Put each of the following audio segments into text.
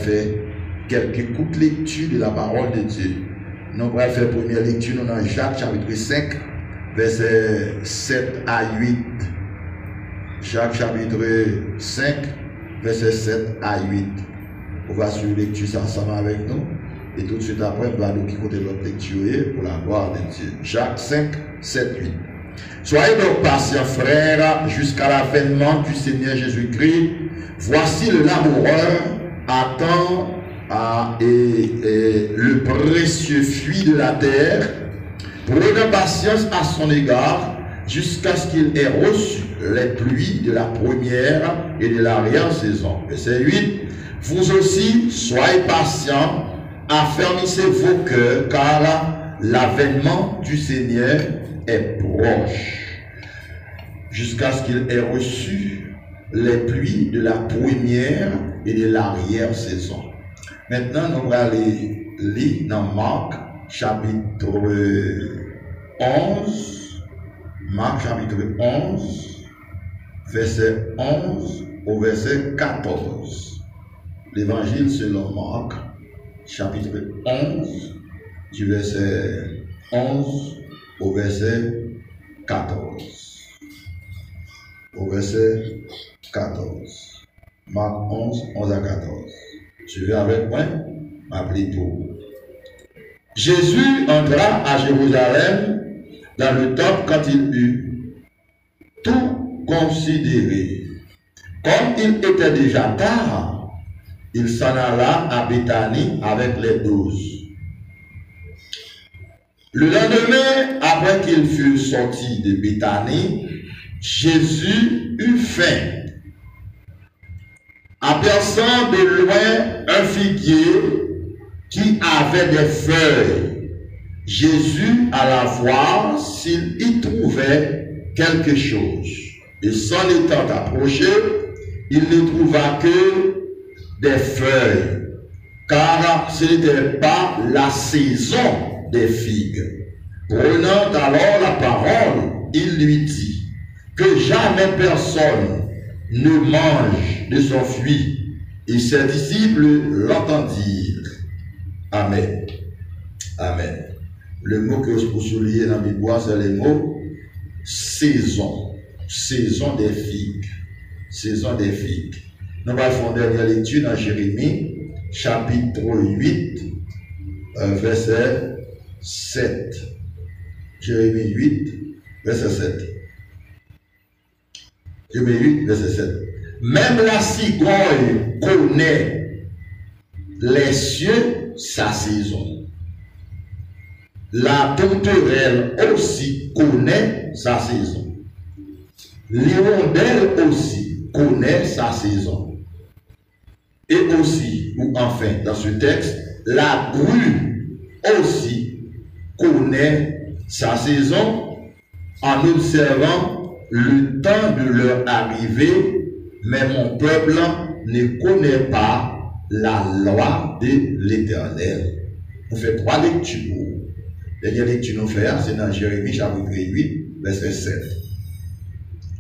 faire quelques courtes lectures de la parole de Dieu. Nous allons faire première lecture dans Jacques chapitre 5, versets 7 à 8. Jacques chapitre 5, versets 7 à 8. On va suivre lecture ça ensemble avec nous. Et tout de suite après, on va nous quitter l'autre lecture pour la gloire de Dieu. Jacques 5, 7, 8. Soyez donc patients, frères, jusqu'à l'avènement du Seigneur Jésus-Christ. Voici le laboureur attend le précieux fruit de la terre. Prenez patience à son égard jusqu'à ce qu'il ait reçu les pluies de la première et de l'arrière-saison. Verset 8. Vous aussi, soyez patients, affermissez vos cœurs, car l'avènement du Seigneur est proche. Jusqu'à ce qu'il ait reçu les pluies de la première et de l'arrière-saison. Maintenant, nous allons aller lire dans Marc, chapitre 11. Marc, chapitre 11, verset 11 au verset 14. L'évangile selon Marc, chapitre 11, du verset 11 au verset 14. Au verset 14. Marc 11, 11 à 14. Suivez avec moi, m'appelez pour. Jésus entra à Jérusalem dans le temple quand il eut tout considéré. Comme il était déjà tard, il s'en alla à Béthanie avec les 12. Le lendemain, après qu'il fut sorti de Béthanie, Jésus eut faim. Apercevant de loin un figuier qui avait des feuilles, Jésus alla voir s'il y trouvait quelque chose. Et s'en étant approché, il ne trouva que des feuilles, car ce n'était pas la saison des figues. Prenant alors la parole, il lui dit que jamais personne ne mange de son fruit. Et ses disciples l'entendirent. Amen. Amen. Le mot que je peux souligner dans la Bible, c'est le mot saison. Saison des figues. Saison des figues. Nous allons faire une dernière lecture dans Jérémie, chapitre 8, verset 7. Jérémie 8, verset 7. Jérémie 8, verset 7. Même la cigogne connaît les cieux sa saison. La tourterelle aussi connaît sa saison. L'hirondelle aussi connaît sa saison. Et aussi, ou enfin, dans ce texte, la grue aussi connaît sa saison en observant le temps de leur arrivée, mais mon peuple ne connaît pas la loi de l'Éternel. On fait 3 lectures. La dernière lecture nous fait, c'est dans Jérémie chapitre 8, verset 7.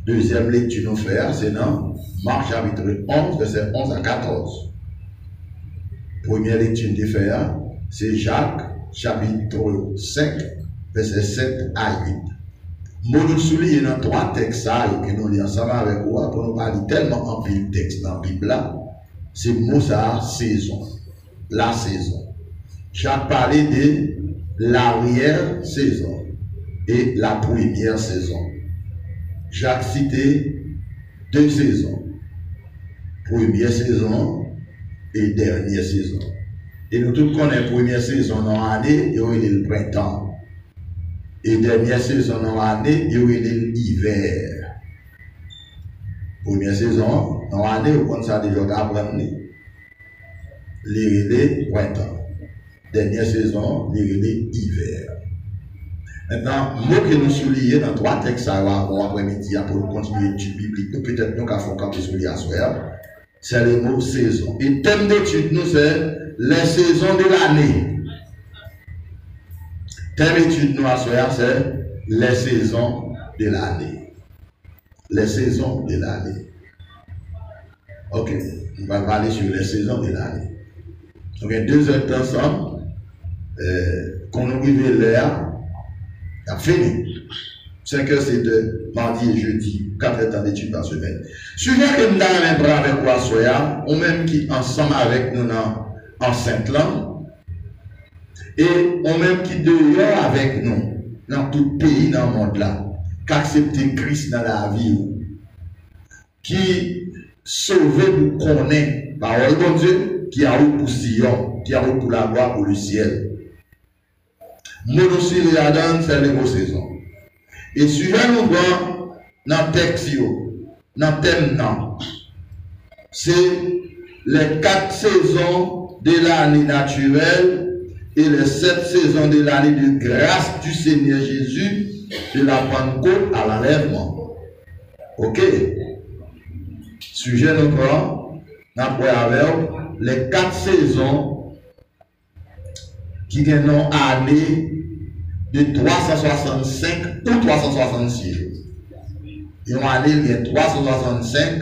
Deuxième lecture nous fait, c'est dans Marc chapitre 11, verset 11 à 14. Première lecture nous fait, c'est Jacques chapitre 5, verset 7 à 8. Nous soulignons dans 3 textes que nous lisons ensemble avec vous pour nous parler tellement en pile texte dans la Bible. C'est mot ça, saison. La saison. Jacques parlait de l'arrière-saison et la première saison. Jacques citait 2 saisons. Première saison et dernière saison. Et nous tous connaissons première saison dans l'année, il y a le printemps. Et dernière saison dans l'année, il y a l'hiver. Première saison dans l'année, vous connaissez ça déjà apprendre. Le printemps. Dernière saison, l'hiver. Maintenant, mot que nous soulignons dans 3 textes après-midi pour continuer l'étude biblique, peut-être nous avons fait souligner à soir, c'est le mot saison. Et le thème d'étude, nous, c'est les saisons de l'année. Thème d'étude, nous, à soir, c'est les saisons de l'année. Les saisons de l'année. Ok, on va parler sur les saisons de l'année. Donc, 2 heures ensemble, qu'on nous arrive l'heure, il a fini. 5 heures, c'est de mardi et jeudi, 4 heures d'études par semaine. Sujet que nous avons même bras avec quoi soya, ou même qui ensemble avec nous en Saint-Langue, et ou même qui dehors avec nous, dans tout pays dans le monde là, qui accepte Christ dans la vie, qui sauve nous connaît, parole de Dieu, qui a eu pour Sion, qui a eu pour la gloire, pour le ciel. Monosy et Adam, c'est les grosses saisons. Et sujet nous voit dans le texte, dans le thème, c'est les 4 saisons de l'année naturelle et les 7 saisons de l'année de grâce du Seigneur Jésus, de la Pentecôte à l'enlèvement. Ok? Sujet nous prend, avec les 4 saisons qui gagnent année de 365 ou 366 jours. Et on a dit 365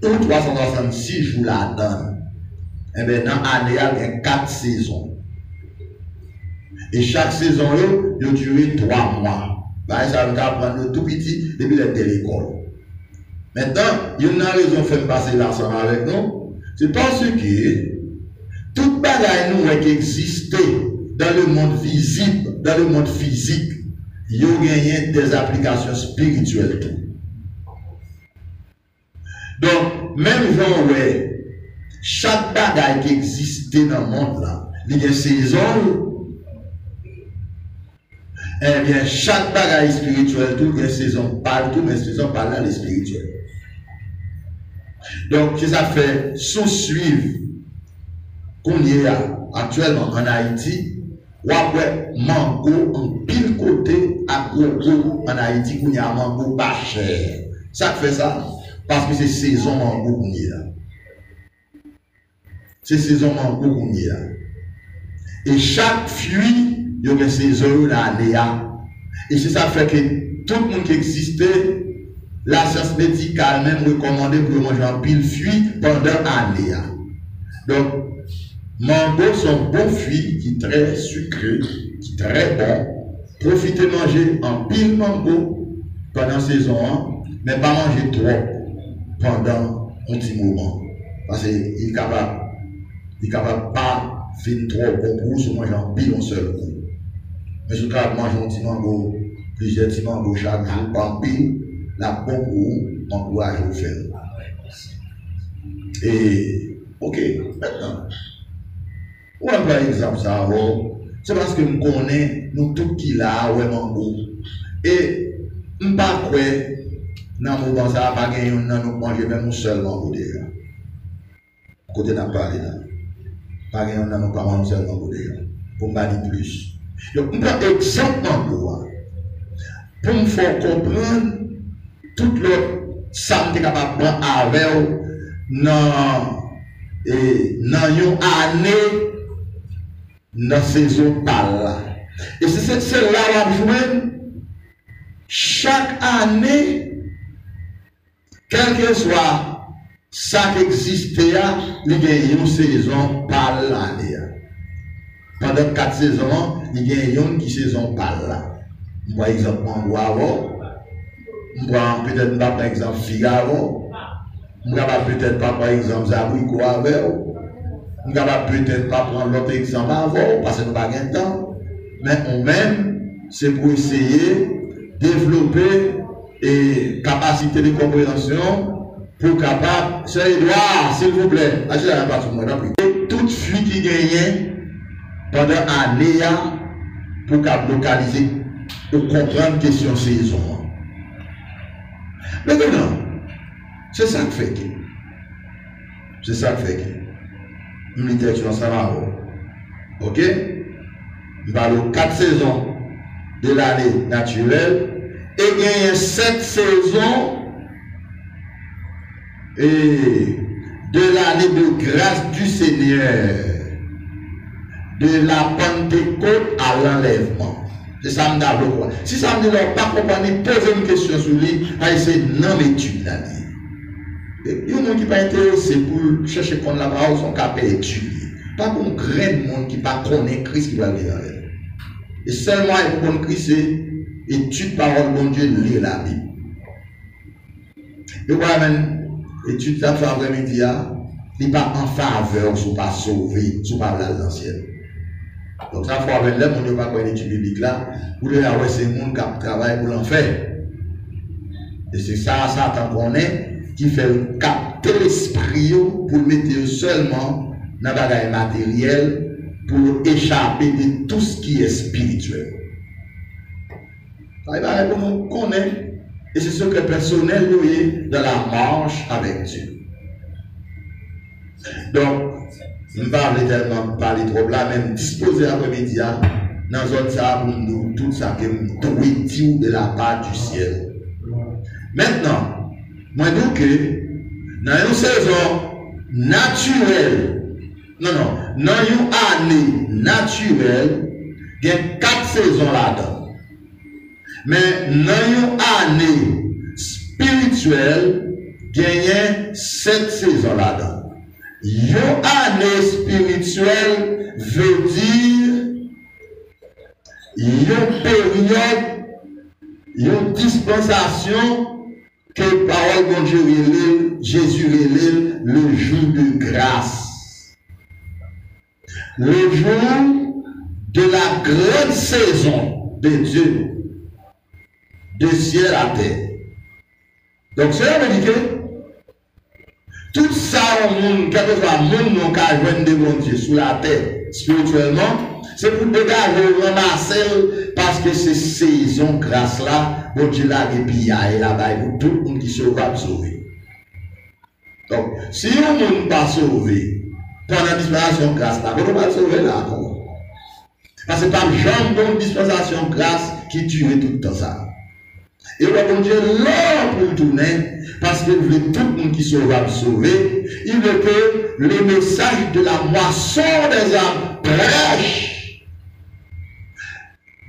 ou 366 jours là-dedans. Et bien dans l'année, il y a 4 saisons. Et chaque saison, il a duré 3 mois. Ça va prendre tout petit depuis l'école. Maintenant, il y a une raison de faire passer l'ensemble avec nous. C'est parce que toute bagaille nous qui existait dans le monde visible, dans le monde physique, il y a gagné des applications spirituelles. Donc, même genre, ouais, chaque bagaille qui existait dans le monde là, il y a une saison. Eh bien, chaque bagaille spirituelle, tout, il y a une saison partout, mais saison par là, les spirituels. Donc, ça fait sous-suivre qu'on y est actuellement en Haïti, ou après mango en pile côté à gogo en Haïti, qu'on y a mango pas cher. Ça fait ça parce que c'est saison mango qu'on y a. C'est saison mango qu'on y a. Et chaque fruit, il y a une saison l'année. Et c'est ça fait que tout le monde qui existait, la science médicale même recommandé pour manger un pile fruit pendant l'année. Donc, mango sont bons fruits qui sont très sucrés, qui sont très bons. Profitez de manger un pile mango pendant la saison 1, mais pas manger trop pendant un petit moment. Parce qu'il est capable pas finir trop bon pour vous, manger un pile en seul coup. Mais si vous mangez un petit mango, plusieurs petits mangos chaque jour, par pile, la bon pour vous, encourage vous faire. Et, ok, maintenant. Ou un par exemple, ça, c'est parce que nous connaissons, nous tous qui là, ouais, mango. Et, nous ne pas quoi, dans mon bon, ça va pas gagner, nous manger même un seul mango déjà. Côté n'a pas parlé là. Pas gagner, nous pas manger un seul mango déjà. Pour me dire plus. Donc, nous prenons exemple mango. Pour me faire comprendre tout le ça me capable de prendre avec dans une année dans la saison par là. Et c'est cette celle-là qu'on joue chaque année, quel que soit ça qui existe, il y a une saison par l'année. Pendant 4 saisons, il y a une saison par là. Par exemple, on va peut-être pas par exemple Figaro, on va peut-être pas par exemple Zabrico avec, on va peut-être pas prendre l'autre exemple avant parce que nous n'avons pas de temps, mais on même c'est pour essayer de développer et capacité de compréhension pour capable. Sœur Edouard, s'il vous plaît, achetez la part sur moi. Toute fuite qui gagne pendant l'année pour localiser, pour comprendre question saison. Maintenant, c'est ça que fait que. C'est ça que fait que. Une littérature ensemble. Ok? Nous parlons 4 saisons de l'année naturelle et il y a 7 saisons et de l'année de grâce du Seigneur, de la Pentecôte à l'enlèvement. C'est ça me dit quoi. Si ça me dit pas comprendre, posez une question sur lui, c'est non étude. Il y a des gens qui ne sont pas intéressés pour chercher contre la parole, sont capables d'étudier. Pas pour un grand monde qui ne connaît pas Christ qui va venir avec. Et seulement pour connaître Christ, c'est étude parole de Dieu, lire la Bible. Et voilà, étude ça fait après-midi, il n'est pas en faveur, si vous pas sauvé, si vous pas aller dans le ciel. Donc ça faut avec là, on ne pas connaître l'étude biblique là, vous devez avoir ces gens qui travaillent pour l'enfer. Et c'est ça, Satan connaît, qui fait capter l'esprit pour mettre seulement dans le bagage matériel pour échapper de tout ce qui est spirituel. Ça va pour nous connaître, et c'est ce que personnel nous est dans la marche avec Dieu. Donc, je ne vais pas tellement parler trop là, même disposer après-midi dans zone ça pour nous tout ça que nous devons dire de la part du ciel. Maintenant, moi je dis que dans une saison naturelle, dans une année naturelle, il y a 4 saisons là-dedans. Mais dans une année spirituelle, il y a 7 saisons là-dedans. Une année spirituelle veut dire une période, une dispensation que parole de Dieu Jésus relève le jour de grâce. Le jour de la grande saison de Dieu, de ciel à terre. Donc cela veut dire que tout ça au monde, quel que soit le monde nous avons devant Dieu sur la terre, spirituellement, c'est pour dégager, ramasser, parce que c'est saison grâce là, bon Dieu l'a et là-bas, pour tout le monde qui se va sauver. Donc, si on ne peut pas sauver, pendant la dispensation grâce là, on ne peut pas sauver là. Parce que c'est pas jamais une dispensation grâce qui tue tout le temps ça. Et bon Dieu là pour tourner, parce qu'il veut tout le monde qui se va sauver, il veut que le message de la moisson des âmes prêche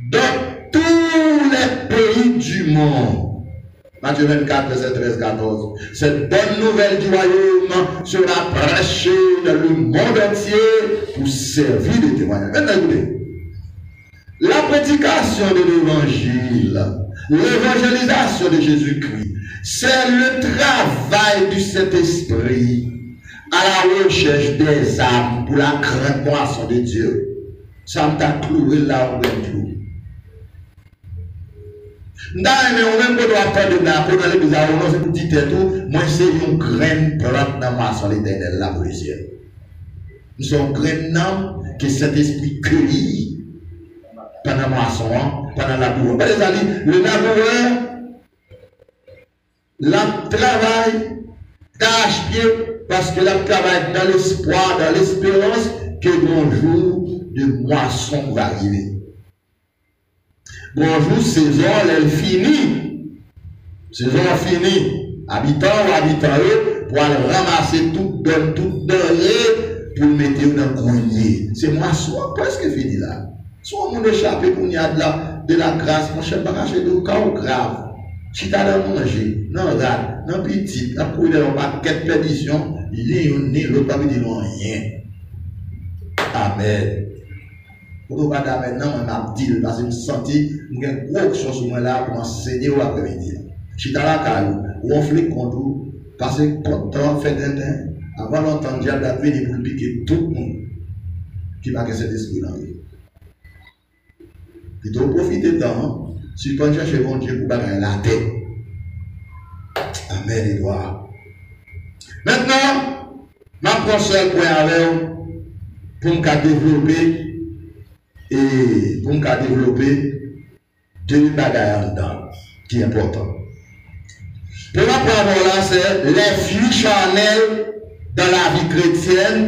dans tous les pays du monde. Matthieu 24, verset 13-14. Cette bonne nouvelle du royaume sera prêchée dans le monde entier pour servir de témoignage. Maintenant, écoutez. La prédication de l'évangile, l'évangélisation de Jésus-Christ, c'est le travail du Saint-Esprit à la recherche des âmes pour la grande moisson de Dieu. Ça m'a cloué là où on clou. D'ailleurs, on même pas faire de la pour aller bizarre, on c'est pour dire tout, moi c'est une graine plante dans ma moisson l'éternel là pour le ciel. Nous sommes graines que cet esprit cueillit pendant la moisson, pendant la bourre. Les amis, le laboureur, la travail d'arrache-pied parce que la travaille dans l'espoir, dans l'espérance que bonjour de moisson va arriver. Bonjour, saison, elle finit. Saison finie. Habitants ou habitants, pour aller ramasser tout denrée pour mettre dans le grenier. C'est moisson presque fini là. Soit on échappe pour y a de la grâce, mon cher, pas cacher de cas grave. Si tu as dans manger, non, regarde, non, petit, la couille de paquet de perdition, il est né, l'autre pas dire rien. Amen. Pour ne pas dire maintenant, on a dit, parce que je me sentis, il y a une grosse chose sur moi là pour enseigner au après-midi. Si tu as la caillou, ou on fait contre vous, parce que content, fait un temps, avant longtemps, diable a venu pour piquer tout le monde qui va que cet esprit dans lui. Puis tu profites de temps, si tu peux chercher mon Dieu pour gagner la tête. Amen, Edouard. Maintenant, ma prochaine point avec pour me développer et pour me développer deux bagages dedans qui est important. Pour ma première là, c'est les fruits charnels dans la vie chrétienne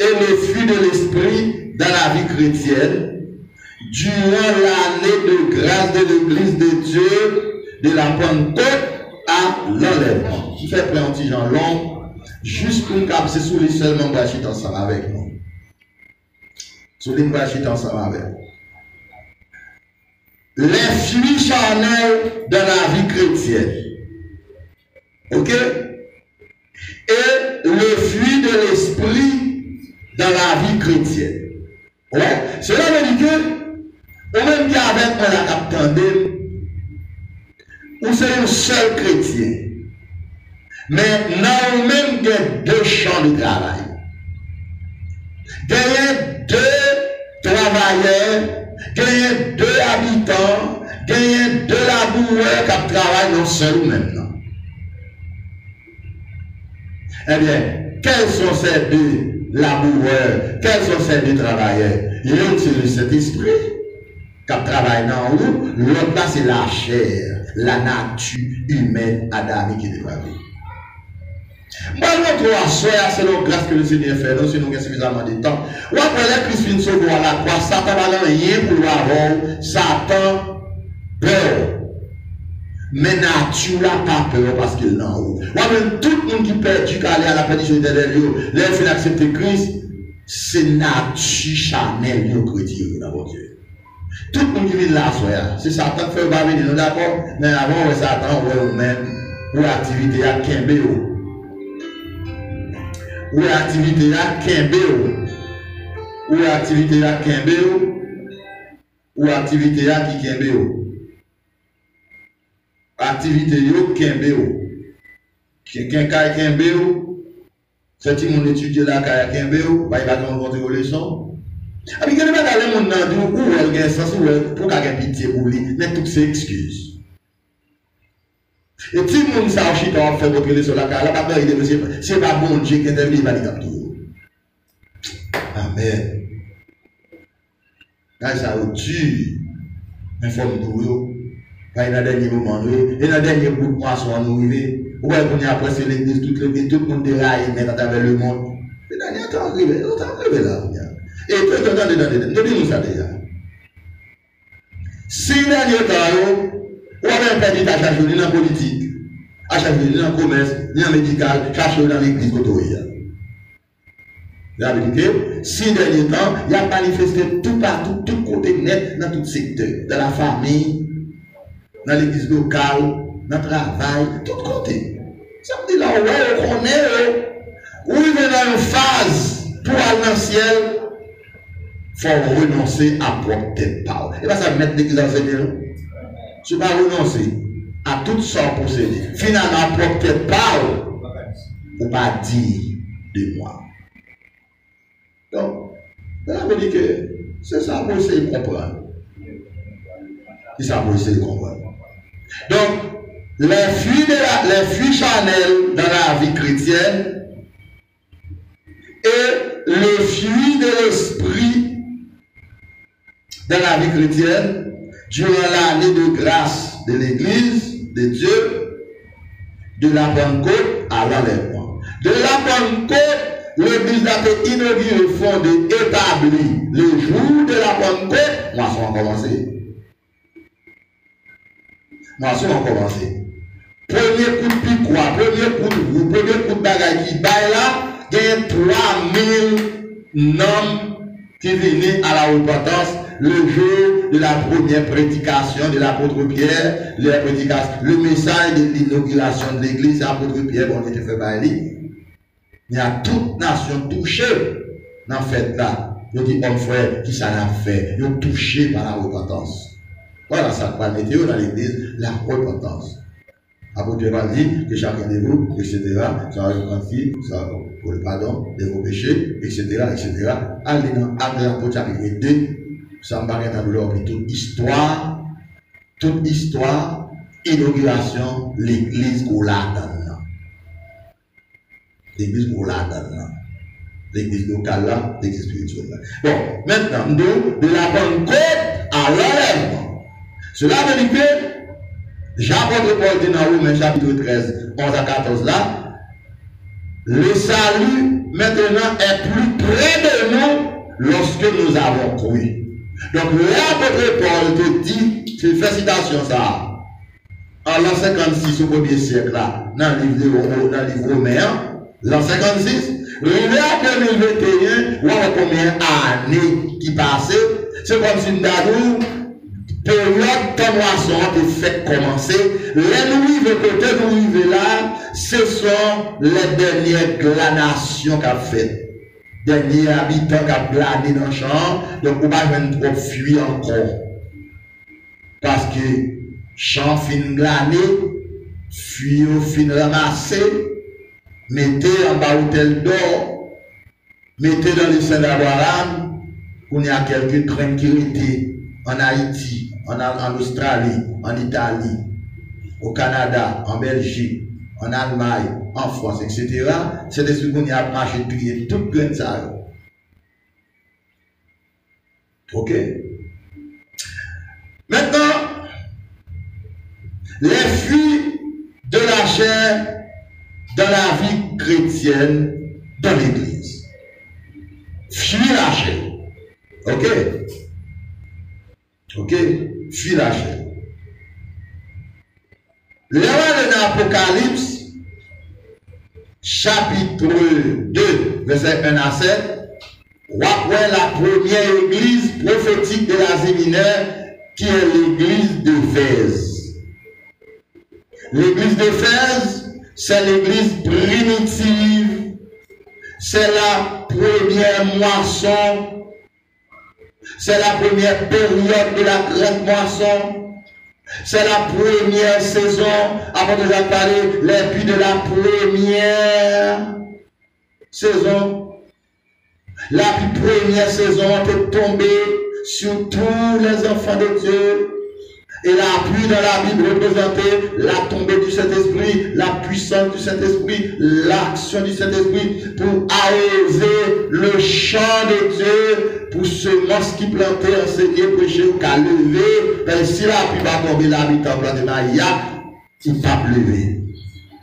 et les fruits de l'esprit dans la vie chrétienne. Durant l'année de grâce de l'Église de Dieu, de la Pentecôte à l'enlèvement. Je fais plein de petits gens longs, juste pour me c'est sous les seulement bâchis ensemble avec nous. Sous les bâchis ensemble avec nous. Les fruits charnels de la vie chrétienne. Ok? Et le fruit de l'esprit dans la vie chrétienne. Ouais, cela veut dire que, ou même qui avec moi la capitale, ou c'est un seul chrétien. Mais nous même il y a deux champs de travail. Il y a deux travailleurs, il y a deux habitants, il y a deux laboureurs qui travaillent dans seul ou même. Eh bien, quels sont ces deux laboureurs, quels sont ces deux travailleurs? Il y a le Saint-Esprit qui travaille dans nous, l'autre là c'est la chair, la nature humaine adamique qui est dépravée. Moi, je crois que c'est la grâce que le Seigneur fait, nous, si nous avons suffisamment de temps. Ou après les Christ vient sauver à la croix, Satan va rien pour avoir, Satan peur. Mais nature n'a pas peur parce qu'il est en haut. Ou même tout le monde qui perd, qui aller à la perdition éternelle, les fait accepter Christ, c'est nature charnelle qui retire dans Dieu. Tout le monde qui vient là, c'est Satan qui fait pas venir, nous d'accord? Mais avant, Satan, on voit même, pour l'activité à Kimbéo. Ou l'activité à Kimbéo. Ou l'activité à Kimbéo. Ou l'activité à qui Kimbéo. Activité yo Kimbéo. Quelqu'un qui Kimbéo. C'est si mon étudiant là qui Kimbéo, il va rencontrer une leçon. Et puis, il y a des gens qui ont où elle a un sens pour qu'il y ait pitié pour lui, mais toutes ces excuses. Et si le monde s'en chie quand on fait votre leçon là, c'est pas bon Dieu qui intervient, il va dire tout. Amen. Quand ça vous tue, informe pour vous. Quand il y a un dernier moment, et dans le dernier bout de moisson, nous arrivons. Ouais, qu'on y a après c'est l'église, tout le monde déraille, mais à travers le monde. Le dernier temps arrivé, là. Et tout attendez, nous ça déjà. Si le dernier temps, on a perdu à chercher dans la politique, à chercher dans le commerce, dans le médical, chercher dans l'église côtoyée. La vérité, si le dernier temps, il a manifesté tout partout, tout côté net, dans tout secteur, dans la famille, dans l'église locale, dans le travail, tout côté. Ça me dit là, ouais, on est, où il est dans une phase pour aller dans le ciel, il faut renoncer à propre tête parole. Et bien ça mettre l'église dans le Seigneur. Je ne vais pas renoncer à toutes sortes de posséder. Finalement, propre tête parole, il ne faut pas dire de moi. Donc, là, on dit que c'est ça pour essayer de comprendre. C'est ça pour essayer de comprendre. Donc, les fruits charnels dans la vie chrétienne et le fruit de l'esprit dans la vie chrétienne durant l'année de grâce de l'Église de Dieu, de la Pentecôte à l'enlèvement. De la Pentecôte, l'Église a été inaugurée, fondée, établie le jour de la Pentecôte. Moisson a commencé. Moisson a commencé. Premier coup de pique, premier coup de roue, premier coup de bagaille qui baille là, il y a 3000 hommes qui venaient à la repentance le jour de la première prédication de l'apôtre Pierre, le message de l'inauguration de l'église, l'apôtre Pierre, on était fait par lui. Il y a toute nation touchée dans la fête là. Il dit, homme frère, qui ça l'a fait? Ils ont touché par la repentance. Voilà, ça va mettre dans l'église, la repentance. Apôtre va dire que chacun de vous, etc., ça va repentir, ça pour le pardon de vos péchés, etc., etc. Allez dans l'apôtre chapitre 2, ça me paraît dans l'ordre, toute histoire, inauguration, l'église qu'on l'a donne. L'église qu'on l'a donne. L'église locale là, l'église spirituelle là. Bon, maintenant, nous, de la Pentecôte à l'enlèvement. Cela veut dire que j'apôtre Paul dit dans Romains chapitre 13, 11 à 14 là, le salut maintenant est plus près de nous lorsque nous avons cru. Donc l'apôtre Paul te dit, tu fais citation ça, en l'an 56 au 1er siècle là, dans le livre Romain, l'an 56, arrivé à 2021, on a combien d'années qui passaient, c'est comme si nous avons période de moisson de fait commencer. Les nous de côté nous là, ce sont les dernières glanations qu'a fait. dernier habitant qui a plané dans le champ, donc on va pas trop fuir encore. Parce que champ fin glané, fuir fin ramassé, mettez en bas hôtel d'or, mettez dans le sein d'Abraham, qu'on y a quelques tranquillités en Haïti, en Australie, en Italie, au Canada, en Belgique, en Allemagne, en France, etc. C'est des trucs qu'on y a marché, trié, tout grain ça. Ok? Maintenant, les fuites de la chair dans la vie chrétienne, dans l'église. Fuir la chair. Ok? Ok? Fuir la chair. L'erreur de l'Apocalypse, chapitre 2, verset 1 à 7, après la première église prophétique de l'Asie mineure, qui est l'église d'Éphèse. L'église d'Éphèse, c'est l'église primitive, c'est la première moisson, c'est la première période de la grande moisson. C'est la première saison, avant de parler, les pluies de la première saison. La première saison est tombée sur tous les enfants de Dieu. Et la pluie dans la Bible représentait la tombée du Saint-Esprit, la puissance du Saint-Esprit, l'action du Saint-Esprit pour arroser le champ de Dieu, pour semences qui plantaient, enseigner, prêcher ou qu'à lever. Ben, si la pluie va tomber, l'habitant planté Maïa, il ne va pas lever.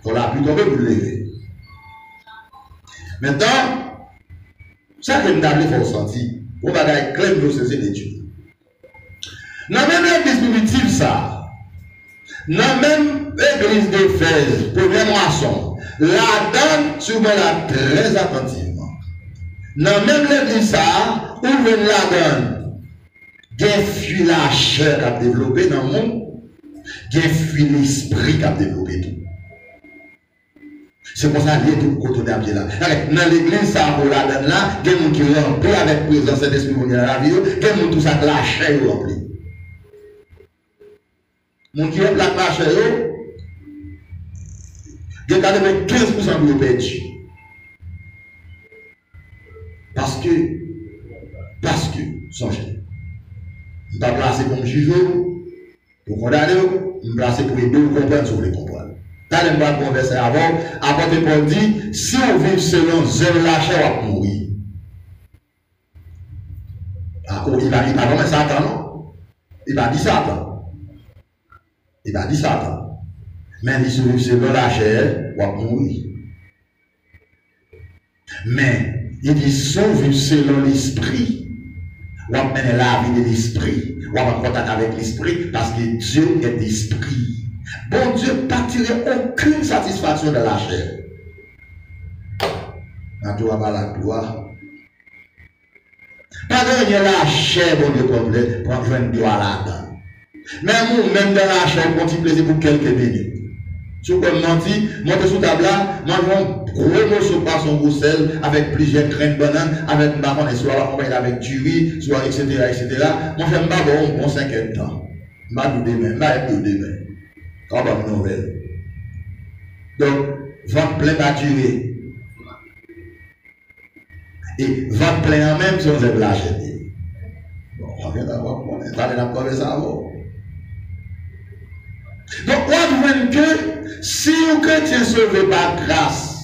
Quand la pluie tombe, vous lever. Maintenant, ça que nous avons senti, on va dire clair de ces études. Dans même l'église primitive, ça, dans même l'église d'Éphèse, première moisson, la donne, souvent là, très attentivement. Dans même l'église, ça, où vient la donne, il y a fui la chair qui a développé dans le monde, il y a fui l'esprit qui a développé tout. C'est pour ça qu'il y a tout côté de là. Dans l'église, ça, pour la donne là, il y a des gens qui remplis avec présence de l'esprit dans la vie, il y a des gens tout ça, la chair remplie. Mon qui est la marche, il y a 15% de perdu. Parce que, songez, je ne vais pas placer comme juge, pour condamner, je vais placer pour aider vous comprendre si vous voulez comprendre. Quand je vais converser avant que Paul dit, si on vit selon zéro la chair, on va mourir. Il va pas Satan, non? Il va dire Satan. Il va dire Satan. Mais il se vit selon la chair, on va mourir. Mais il dit, si on vit selon l'esprit, on va mener la vie de l'esprit. On va en contact avec l'esprit parce que Dieu est l'esprit. Bon Dieu ne pas tirer aucune satisfaction de la chair. La gloire à la gloire. Pas de la chair, bon Dieu, complet, pour jouer une gloire là-dedans. Même dans la chair, on continue plaisir pour quelques minutes. Si vous comme menti, montez sous table là, mangez un gros morceau de poisson roussel avec plusieurs graines de banane, avec un bâton, soit accompagné avec du riz, soit etc. Moi, j'aime pas bon 5 temps. Je vais vous demain. Comme bonne nouvelle. Donc, ventre plein maturé. Et ventre plein en même si on aime la chaîne. Bon, on vient d'avoir, on est allé dans le ça avant. Donc, on voit que si un chrétien sauvé par grâce,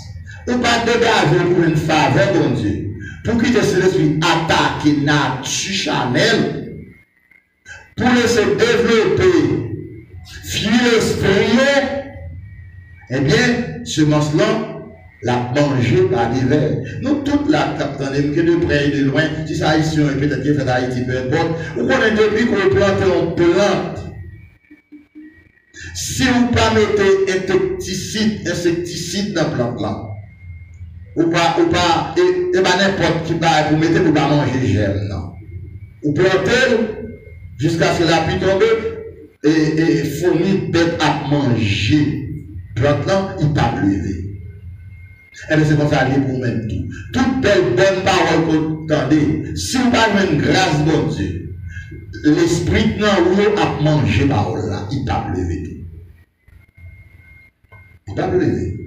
ou pas dégager pour une faveur de Dieu, pour quitter ce esprit attaqué, nature chanel, pour laisser développer, fuir l'esprit, eh bien, ce monstre-là, l'a mangé par des vers. Nous, toute la capitale, que de près et de loin, si ça ici, peut-être qu'il fait d'Haïti, peu importe, ou qu'on est depuis qu'on plante, on plante. Si vous ne mettez insecticide dans le plante là, ou pas, et pas n'importe qui va vous mettez pour pas manger germe, non. Vous plantez jusqu'à ce que la pluie tombe et fourmi bête à manger. Plante là, il ne peut pas lever. Et bien c'est comme ça, pour même tout. Toute belle bonne parole que vous entendez, si vous parlez une grâce de Dieu, l'esprit non a mangé parole là, il t'a levé tout. Il t'a levé.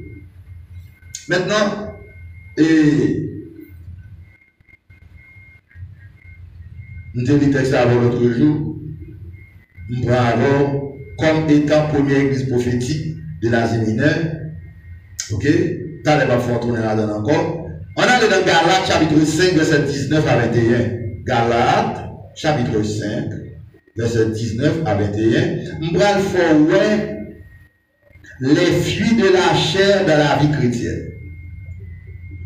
Maintenant, nous avons dit texte avant l'autre jour, nous avons comme étant première église prophétique de l'Asie mineure, ok? T'as les pas faut tourner là-dedans encore. On a dans Galates chapitre 5, verset 19 à 21. Galates chapitre 5, verset 19 à 21. Nous allons faire les fruits de la chair dans la vie chrétienne.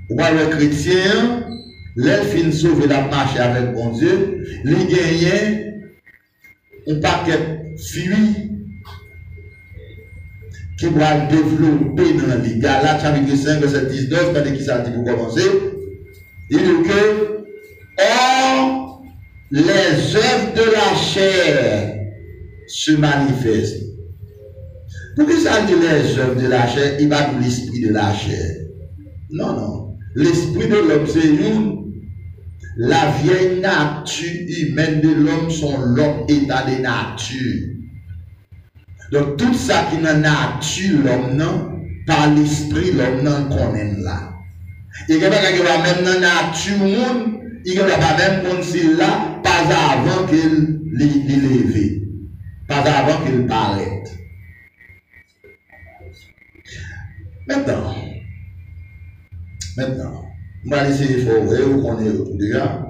Ou le chrétien, l'elfine sauve la marche avec bon Dieu, les gagnants, un paquet de fruits qui doit développer dans les Galates chapitre 5, verset 19, quand qui ça dit pour commencer. Il dit que, or, les œuvres de la chair se manifestent. Pourquoi ça dit les œuvres de la chair? Il va dire l'esprit de la chair. Non, non. L'esprit de l'homme, c'est une. La vieille nature humaine de l'homme sont l'homme état de nature. Donc tout ça qui est dans la nature, l'homme, non, par l'esprit, l'homme, non, connaît là. Et que même dans la nature, monde, il ne va pas même penser là, pas avant qu'il l'élevé, pas avant qu'il paraisse. Maintenant, on va laisser les forêts où on est déjà.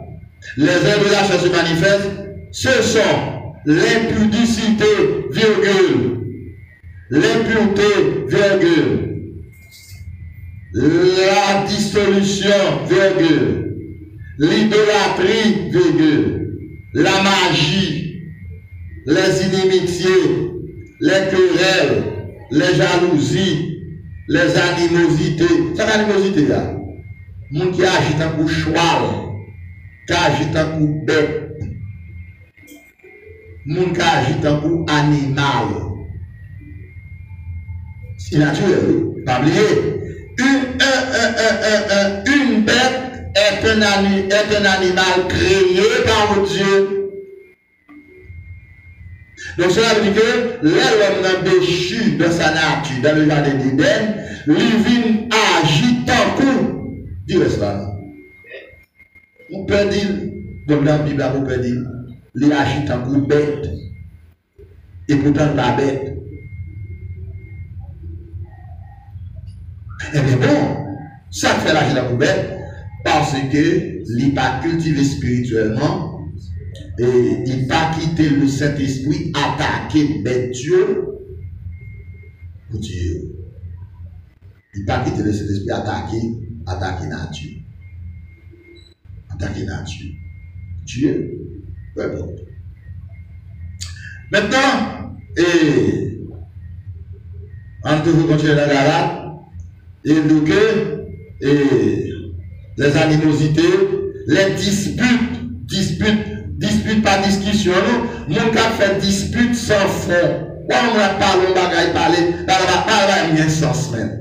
Les œuvres de la chair se manifestent, ce sont l'impudicité, virgule, l'impureté, virgule, la dissolution, virgule, l'idolâtrie, virgule, la magie, les inimitiés, les querelles, les jalousies, les animosités. C'est l'animosité là. Moun qui agit un coup choual, qui agit un coup bête, moun qui agit un coup animal. C'est naturel, pas oublier. Une bête est un animal créé par Dieu. Donc cela veut dire que l'homme n'a déchu de sa nature dans le jardin d'Éden, lui agit en coup. Dis cela. On peut dire, comme dans la Bible, on peut dire, il agit en coup bête. Et pourtant pas bête. Eh bien bon, ça fait l'agir en coup bête parce que il n'est pas cultivé spirituellement. Et il n'a pas quitté le Saint-Esprit, attaquer bête Dieu pour Dieu. Il n'a pas quitté le Saint-Esprit, attaquer nature. Attaquer nature. Dieu, peu importe. Maintenant, on toujours continuer dans la Galate, et donc, les animosités, les dispute par discussion, mon cas fait dispute sans fond. On n'a pas le bagage parler, pas rien sens même.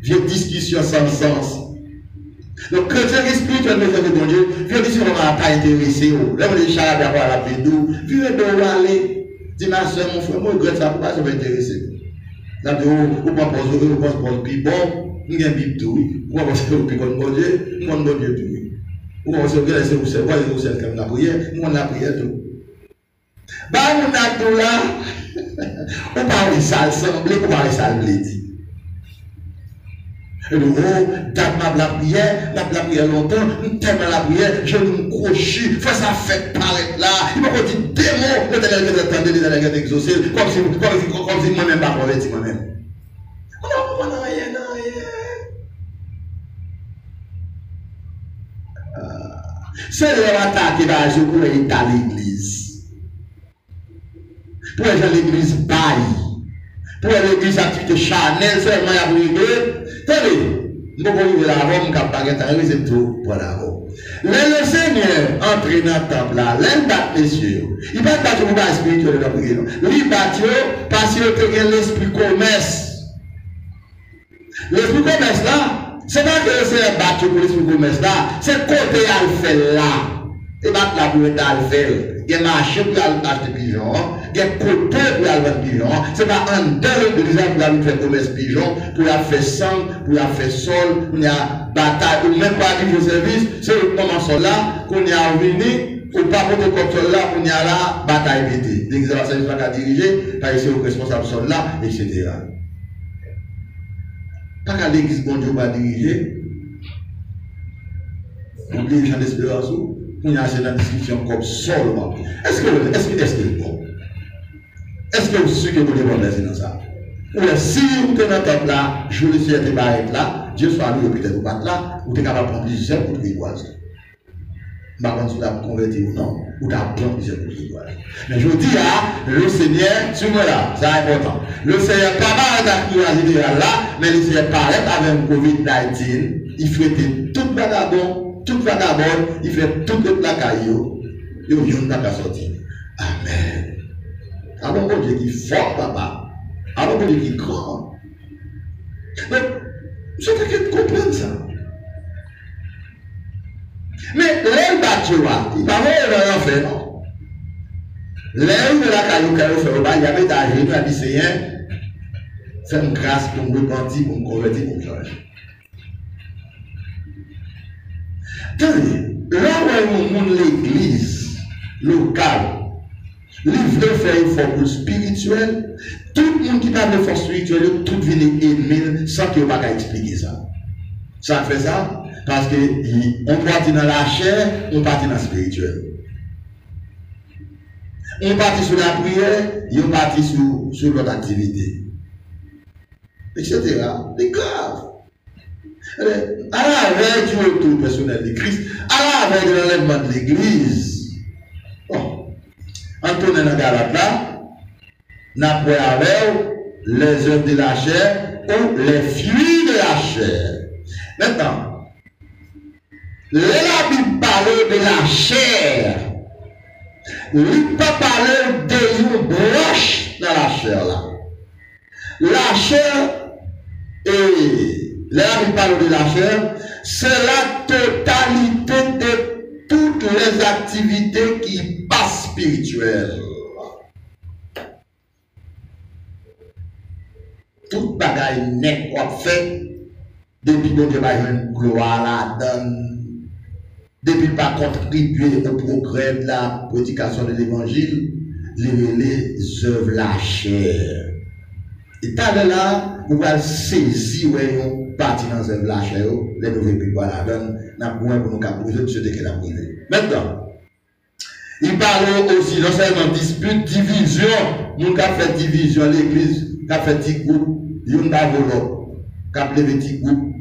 Vieille discussion sans sens. Donc, chrétien spirituel, mais je bon Dieu, vieux discussion on n'a pas intéressé. Là, on est charabé à la pédou, vieux de aller. Dis ma soeur, mon frère, moi, je regrette ça, pourquoi ça m'intéresser? Là, on va poser, on va poser, puis bon, il y a un bip tout, on va poser, puis bon Dieu, mon bon Dieu, tout. Ou on se regarde, c'est où c'est, où c'est comme la prière, on la prière tout. Bah, on a tout là, on parle de ça, semblé, on parle de ça, le dit. Et donc, date la prière longtemps, on termine la prière, je me crochis, fais ça fait paraître là, il m'a dit démon, le téléphone que vous attendez, les téléphone exaucé, comme si moi-même pas converti moi-même. On n'a rien. C'est l'attaque qui va agir pour l'état de l'église. Pour l'église baille. Pour l'église activité charnelle, seulement il y a brûlé. Tenez, nous pouvons la Rome, c'est tout pour la Rome. Le Seigneur entre dans le temple là, l'un bat messieurs. Il va battre le bas spirituel de la prière. Il bat parce qu'il a l'esprit commerce. L'esprit commerce là, C'est pas que c'est battu pour le commerce là, c'est côté à le faire là. Et battre la pour être à le faire. Il y a marché pour acheter pigeon, il y a côté pour aller vendre pigeon. C'est pas un deux de gens pour aller faire commerce pigeon, pour aller faire sang, pour aller faire sol, pour y a bataille, ou même pas livre service, c'est le commençant là, qu'on y a venu, ou pas pour le contrôle là, qu'on y a là, bataille pété. L'exercice n'est pas qu'à diriger, pas ici au responsable sol là, etc. Pas qu'à l'église, bon Dieu va diriger. On dit les gens d'espérance, on y a cette discussion comme seulement. Est-ce que est bon? Est-ce que vous savez que vous devez rester dans ça? Ou si vous êtes dans le temple là, je vous le sais, vous pas être là, Dieu soit nous, peut-être vous pas là, vous êtes capable de prendre plusieurs pour l'égoise. Je ne sais pas si vous avez converti ou non, vous avez prendre plusieurs pour l'égoise. Mais je vous dis, le Seigneur, sur moi là, c'est important. Le Seigneur, pas mal d'activité là, mais le Seigneur paraît avec le COVID-19, il fait tout vagabond, il fait tout le placaillot, et il vient de sortir. Amen. Alors, mon Dieu qui est fort, papa. Alors, mon Dieu qui est grand. Donc, je t'inquiète de comprendre ça. Mais l'air battu, il va voir en fait, non? L'air de la caillou, il y avait ta génie, il a dit, Seigneur, fais-moi grâce pour me repentir, pour me convertir, pour me changer. Attendez, là où on l'église locale, les vrais faire une force spirituelle, tout le monde qui parle de force spirituelle, tout vient aimer sans qu'il n'y ait pas qu'à expliquer ça. Ça fait ça parce qu'on partit dans la chair, on partit dans le spirituel. On partit sur la prière, on partit sur l'autre activité. Etc. C'est grave. À la veille du retour personnel de Christ, à la veille de l'enlèvement de l'église, Antoine dans Galate là, n'a pas avec les œuvres de la chair ou les fruits de la chair. Maintenant, la Bible parle de la chair. Il ne pas parler de broche dans la chair là. La chair, et la Bible parle de la chair, c'est la totalité de toutes les activités qui passent spirituelles. Toute bagaille n'est pas fait depuis que Dieu va une gloire la donne. Depuis pas contribuer au progrès de la prédication de l'évangile, les œuvres la chair. Et t'as là, vous allez saisir une partie dans les œuvres la chair, les nouvelles Bibles la donne, n'a pas pour nous capter, ce que la privé. Maintenant, il parle aussi non seulement dispute, division, nous avons fait division, l'église a fait petit groupe, il y a un voleur, qui a fait petit groupe.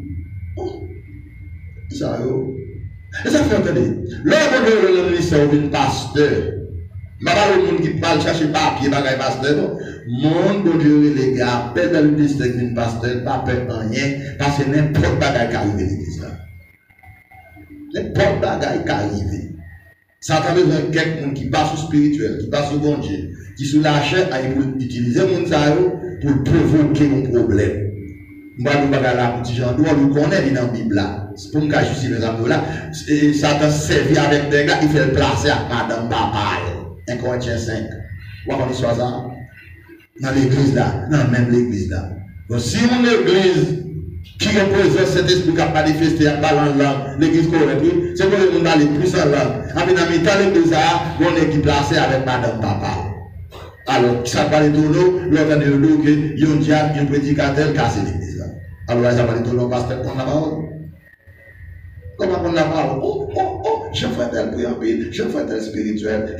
Ça, et ça fait entendre. L'homme de le ministère d'un pasteur. Pas le monde qui parle chercher papier, bagaille pasteur. Non. Monde, bon Dieu, les gars, appelle dans le ministère d'un pasteur, pas peur rien, parce que n'importe bagaille qui arrive à l'église là. N'importe bagaille qui arrive. Ça a besoin de quelqu'un qui passe au spirituel, qui passe au bon Dieu, qui sous la chair, pour utiliser mon cerveau pour provoquer un problème. Moi, nous avons la petite gens, nous connaissons dans la Bible là. C'est pour nous justifier les amours là. Satan servi avec des gars, il fait le placer à Madame Papa. 1 Corinthiens 5. Vous avez l'histoire ça? Dans l'église là, dans même l'église là. Donc, si mon église qui représente cet esprit qui a manifesté à parler en langue, l'église correcte, c'est pour le monde aller plus en langue. Après, dans l'église là, on est qui placé avec Madame Papa. Alors, ça parle de nous, l'autre de nous, qu'il y a un diable, un prédicateur, casse l'église là. Alors, ça parle de nous, pasteur, qu'on a parole. Comment on la parole? Oh, je fais tel préambule, je fais tel spirituel,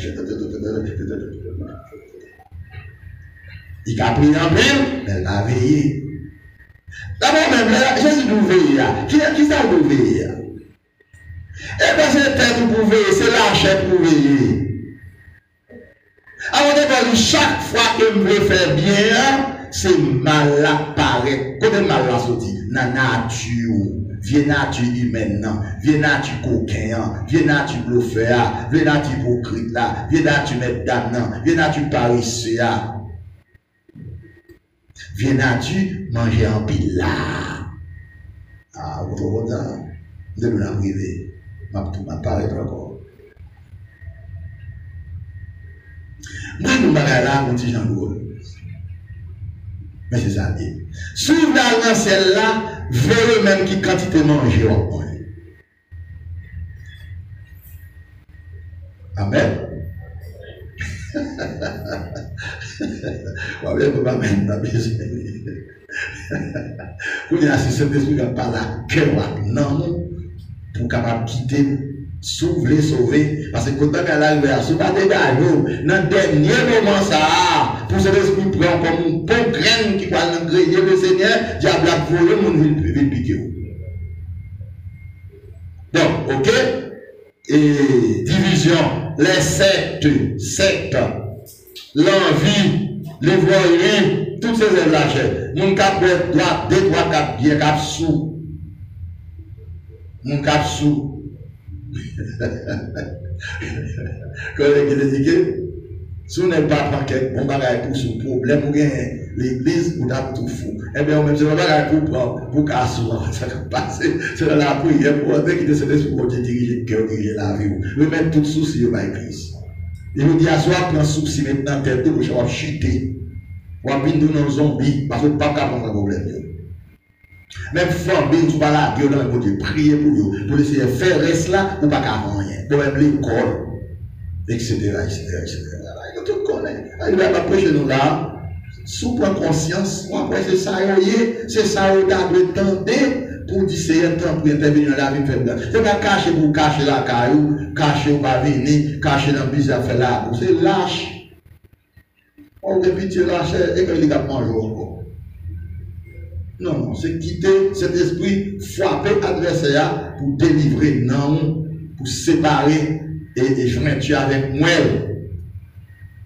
il a pris en pile, elle a veillé. D'abord, même là, Jésus nous veille. Qui ça nous veille? Et bien, c'est tête pour veiller, c'est la chair pour veiller. Alors, chaque fois que je veux faire bien, c'est mal à paraître. Quand mal à sortir, dans la nature. Viens nature humaine, viens nature coquin, viens nature bluffeur, viens nature hypocrite là, viens nature mettre dame, viens nature paresseux, viens nature manger en pile là. Ah encore. Trop tard. De la privée. Ma paraître encore. Moi, nous m'arrêtons là, mon petit Jean-Louis. Mais c'est ça. Suivre dans celle-là, veut même qui quantité manger au point. Amen. On ne peut pas même pas besoin. Vous avez assisté à ce qu'on parle à cœur, non, pour capable quitter, sauver, sauver. Parce que quand on arrive à ce pas dégage, dans le dernier moment, ça, pour ce esprit prend comme une bonne graine qui va l'engrainer le Seigneur, diable a volé mon ville piqué. Donc, ok? Et division, les sectes, l'envie, les voyants, toutes ces œuvres-là, mon cap droit, deux, trois cap bien, cap sous. Mon cap sous. Quand il est dit que, si on n'est pas paquet, on va pour ce problème, ou bien l'église, ou d'ab tout fou. Eh bien, on même, c'est pas pour prendre, pour casser, ça va passer, c'est dans la prière, pour entrer qui décide pour diriger le cœur, diriger la vie. We mettre tout souci au Christ. Il nous dit à soi, prends souci maintenant, tête de bouche, on va chuter. On va venir dans nos zombies, parce que pas capable de problème. Même famille, nous pas là, Dieu dans le côté, prier pour vous, pour essayer de faire reste là, ou pas qu'à rien. Pour même l'école, etc., etc., etc. Tout connaît. Il va prêcher nous là, sous prendre conscience, après c'est ça, c'est ça, on a de tenter pour dire c'est un temps pour intervenir dans la vie de c'est pas cacher pour cacher la caillou, cacher ou pas venir, cacher dans le bizarre faire là, c'est lâche. On répète lâche et que les gars mangent encore. Non, c'est quitter cet esprit, frapper adversaire pour délivrer, non, pour séparer et joindre avec moi.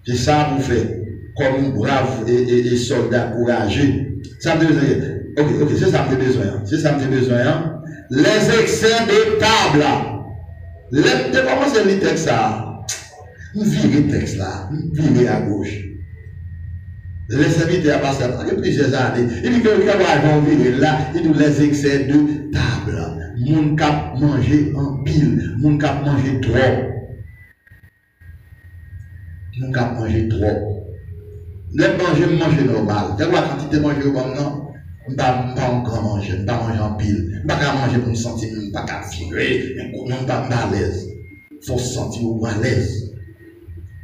C'est ça vous faites, comme un brave et soldat courageux. Ça me besoin. Ok, c'est ça me besoin. C'est ça me besoin. Les excès de table. Comment c'est le texte là? Vous virez le texte là, vous virez à gauche. Les serviteurs passent après plusieurs années. Il dit que le camarade virer là, il nous les excès de table. Mon cap manger en pile, mon cap manger trop. Mon cap manger trop. Les manger normal. C'est quoi quantité manger au bon non? Je ne pas encore manger, je ne pas manger en pile. Je ne pas manger pour me sentir, je ne pas virer, je ne pas à l'aise. Il faut se sentir à l'aise.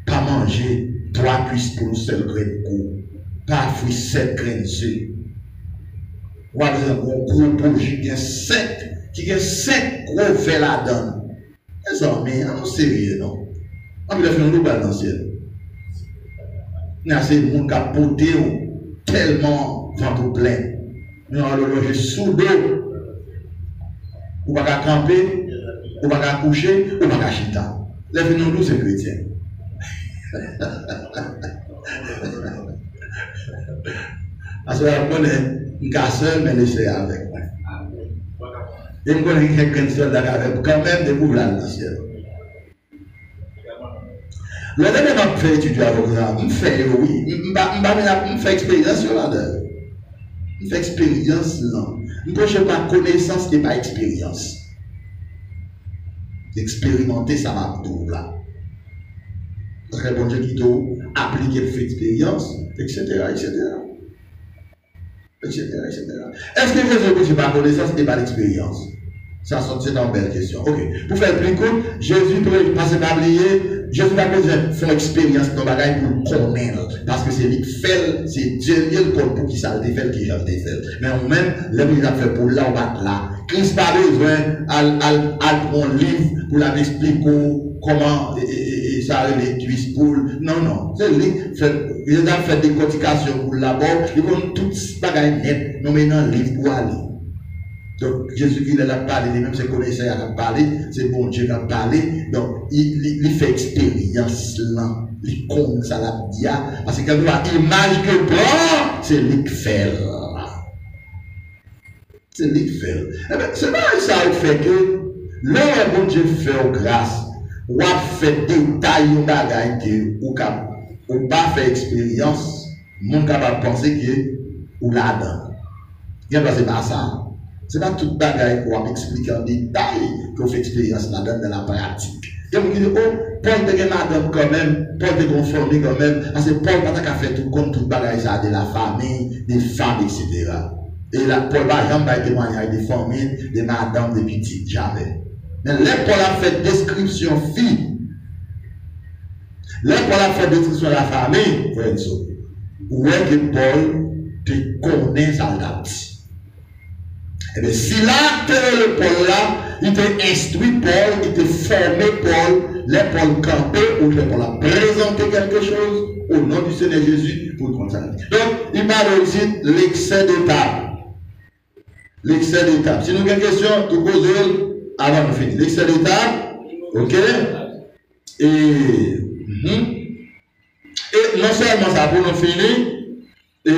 Pas manger 3 cuisses pour une seule graine de cou. Pas fruit 7 graines de sucre. Ou alors un gros bougie qui a 5 gros faits là-dedans. Les amis, on est sérieux, non? On va faire un loup dans le ciel. Il y a ces gens qui ont porté tellement ventre plein. Nous allons loger sous l'eau. Ou pas camper, ou pas coucher, ou pas chita. Les venons nous, c'est chrétien. Parce que je connais un casseur, mais laissez avec moi. Et je connais quelqu'un qui est avec quand même des boules dans le ciel. Le dernier moment que je fais étudier avocat, je fais oui, je fais expérience là-dedans. Je fais expérience là. Je ne cherche pas connaissance et pas expérience. Expérimenter, ça va tout là. Très bon Dieu qui doit appliquer le fait expérience, etc., etc. etc., etc. Est-ce que Jésus ne pas connaissance et pas l'expérience? Ça, c'est une belle question. Ok. Pour faire plus court, Jésus peut passer par oublier. Jésus n'a pas besoin de faire expérience dans le bagage pour connaître. Parce que c'est lui qui fait, c'est Dieu qui pour qui ça le fait, qui j'en fait. Mais on même, le qu'il a fait pour là, on va là. Christ n'a pas besoin de prendre un livre pour l'expliquer comment ça les cuisses poules. Non, non. C'est lui il a fait des cotications pour là-bas. Il connaît tout ce bagage net. Nous mettons un livre pour aller. Donc, Jésus qui a parlé, lui-même ses connaisseurs a parlé, c'est bon Dieu qui a parlé. Donc, il fait expérience là, il compte ça la dia, parce que quand on a l'image que bon, c'est lui qui fait. C'est lui qui fait. Eh bien, c'est pas ça qui fait que, là, bon Dieu fait grâce, ou a fait détail ou bagaille que, ou pas fait expérience, mon capable de penser que, ou là-dedans. Il n'y a pas ça. Ce n'est pas toute bagaille pour expliquer en détail qu'on fait expérience là-dedans dans la pratique. Il y a des gens qui disent, oh, Paul te madame quand même, Paul te conformé quand même, parce que Paul n'a pas fait tout comme toute bagaille ça, de la famille, des femmes, etc. Et là, Paul va jamais témoigner des familles, des madames, des petites, jamais. Mais là, Paul a fait description fille. Là, Paul a fait description de la famille, frère, où est que Paul te connaît ça là. Et bien, si là, le Paul là, il t'a instruit Paul, il t'a formé Paul, les Paul campé, ou les Paul a présenté quelque chose au nom du Seigneur Jésus pour le contraire. Donc, il parle aussi de l'excès d'étape. L'excès d'étape. Si nous avons une question, tout pose avant de finir. L'excès d'étape, ok? Et non seulement ça, pour nous finir, il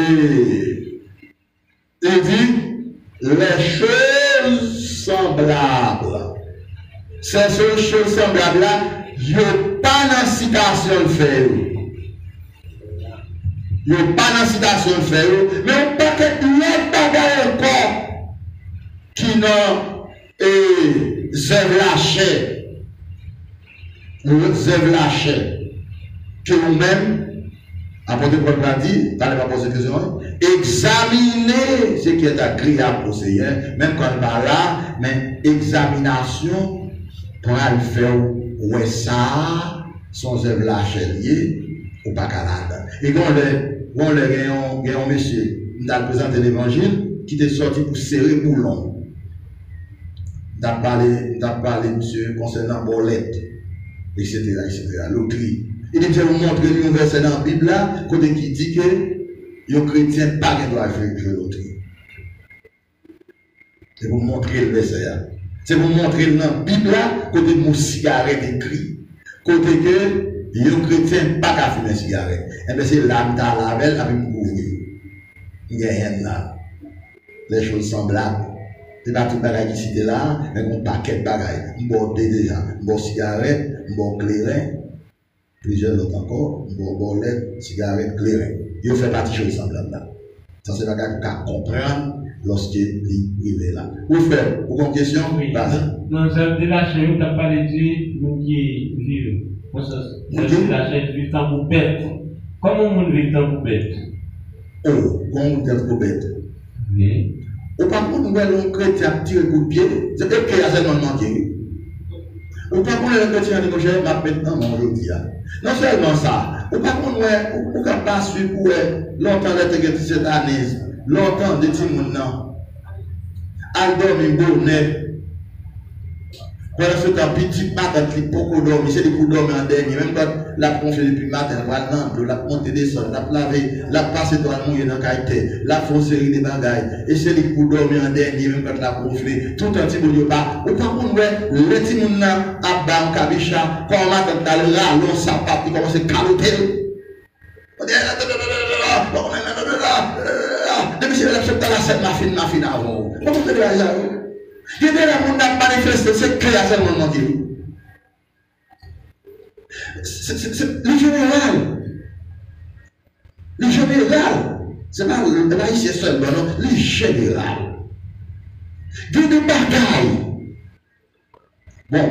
dit les choses semblables. Ces choses semblables là, il n'y a pas dans citation de faire. Il n'y a pas dans citation de faire, mais on pas que l'autre bagaille encore qui n'ont zève la chair. Zève la chair. Que nous-mêmes, apôtre Paul l'a dit, dans la posée question, examiner ce qui est agréable au Seigneur, même quand on va là, mais examination pour aller faire ouais ça, son œuvre la lié ou pas Canada. Et quand on a un monsieur, il a présenté l'évangile, qui était sorti pour serrer boulon. Il a parlé, monsieur, concernant Bolette, etc. L'autriche. Il dit, je vais vous montrer un verset dans la Bible là, côté qui dit que les chrétiens pas de droit de jouer l'autriche. C'est pour montrer le verset là. C'est pour montrer dans la Bible là, côté mon cigarette écrit. Côté que les chrétiens pas qu'à fumer cigarette. Et bien c'est l'âme dans la belle avec me couvrir. Il n'y a rien là. Les choses semblables. C'est pas tout bagaille qui cité là, mais un paquet de bagaille. Un bon thé déjà, un bon cigarette, un bon clairin. Plusieurs autres encore, bolette, cigarette, clairin. Il fait partie de choses semblables là. Ça, c'est pas qu'à comprendre lorsqu'il est là. Vous faites, vous avez une question? Oui. Non, ça de la chair, tu n'as pas dit, nous qui vivons. Ça de la chair, vivre tant pour bête. Comment on vit tant pour bête? Oh, comment on vit tant pour bête? Oui. Ou par contre, nous allons chrétien tirer coup de pied, c'est peut-être qu'il y a seulement manqué. Ou par contre, le chrétien dit, je vais m'appeler dans mon aujourd'hui. Non seulement ça, ou par contre, ou quand pas suivre pour longtemps d'être cette année, longtemps de Timoun, al dormir bonnet. Pendant ce temps, petit matin, il faut qu'on dorme, c'est des coups dormir en dernier, même quand la confie depuis matin, la lampe, la monter des sols, la laver, la passer dans le mouillé dans la qualité, la font série des bagailles, et c'est des coups dormir en dernier, même quand la confie, tout un petit peu pas. Ou par contre, le petit moun a bas en cabicha, quand on matin, dans le rallon, ça part, il commence à caloter. On dit, depuis que je suis dans la scène, ma fille avant. Comment tu fais ça? Il y a des gens qui ont manifesté, c'est clair, c'est le moment qui est. C'est le général. Le général. C'est pas l'haïtien seulement, non. Le général. Il y a des bagailles. Bon,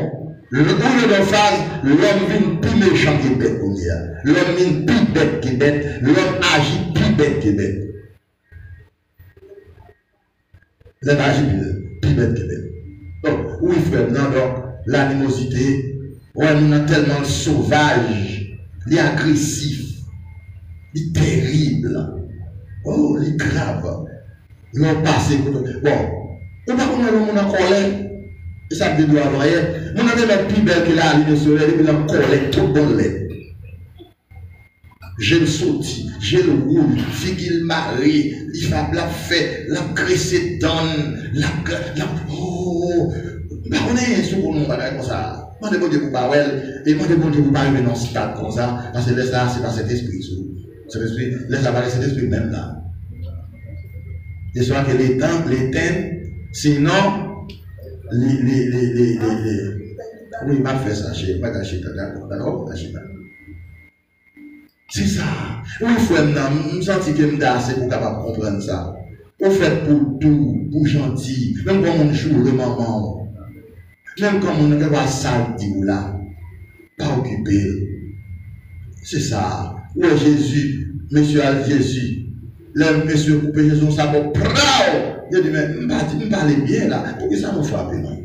le bout de phase, l'homme vient plus méchant qui bête comme ça. L'homme vient plus bête qui bête. L'homme agit plus bête qui bête. L'homme agit plus bête qui bête. Donc, oui, frère, non, donc, l'animosité, ouais, nous sommes tellement sauvages, il est agressif, il est terrible, oh, il est grave, il est passé. Bon, on va qu'on a en colère, et ça veut dire, on a des plus belle que la ligne solaire, et puis la colère, tout bon lait. J'ai le sauti, j'ai le roule, figure marié, il va la fait, la graisser donne, la, oh, on est sur nous, comme ça. Moi, je ne pas et moi, je ne pas arriver dans ce stade comme ça, parce que là, c'est pas cet esprit, cet esprit, laisse la cet esprit même là. Et soit que les thèmes, sinon, oui, il m'a fait ça, je ne sais pas cacher, d'accord, cacher. C'est ça. Oui, frère, je me sens que je suis assez pour capable comprendre ça. on fait pour tout, pour gentil, même quand on joue le maman, même quand on ne va sale dire là, pas occupé. C'est ça. Où est Jésus? Monsieur Jésus. Là, monsieur coupé Jésus, ça va prao. Il a dit, mais me parlez bien là. Pourquoi ça me frappe, non?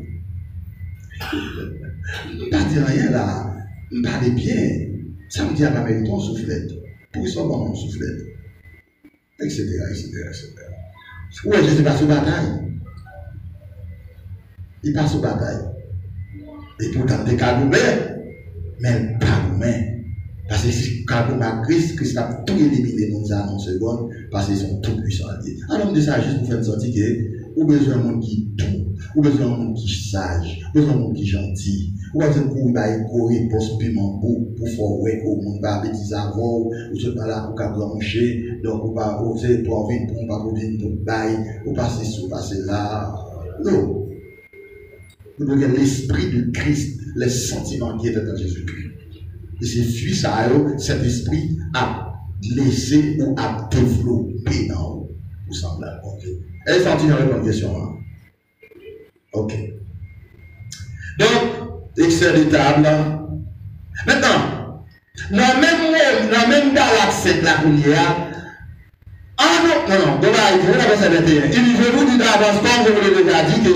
Ne pas dire rien là. Me parlez bien. Ça me dit à ma mère, ton soufflette. Pourquoi ça va mon soufflette? Etc. Où est Jésus passe aux batailles? Il passe aux batailles. Et pourtant, des cadeaux, mais pas humain. Parce que si cadeau à Christ a tout éliminé nous en seconde, parce qu'ils sont tout puissants. Alors, on dit ça juste pour faire sentir que, ou besoin d'un monde qui tout, ou besoin d'un monde qui sage, ou besoin d'un monde qui gentil, ou besoin d'un monde qui courir pour ce piment pour faire ouais, ou monde pas bêtise avant, ou se pas là pour qu'à blancher, donc ou pas oser pour venir pour pas pour venir pour bail, ou passer sous, passer là. Non. Nous avons l'esprit de Christ, les sentiments qui étaient dans Jésus-Christ. Et c'est fui ça, cet esprit a laissé ou a développé dans vous. Vous semblez à Dieu. Elle est sortie dans la bonne question. Hein? Ok. Donc, excès de table. Maintenant, dans la même galaxie là où il y a, non, je vous dis d'avance, comme je vous l'ai déjà dit, que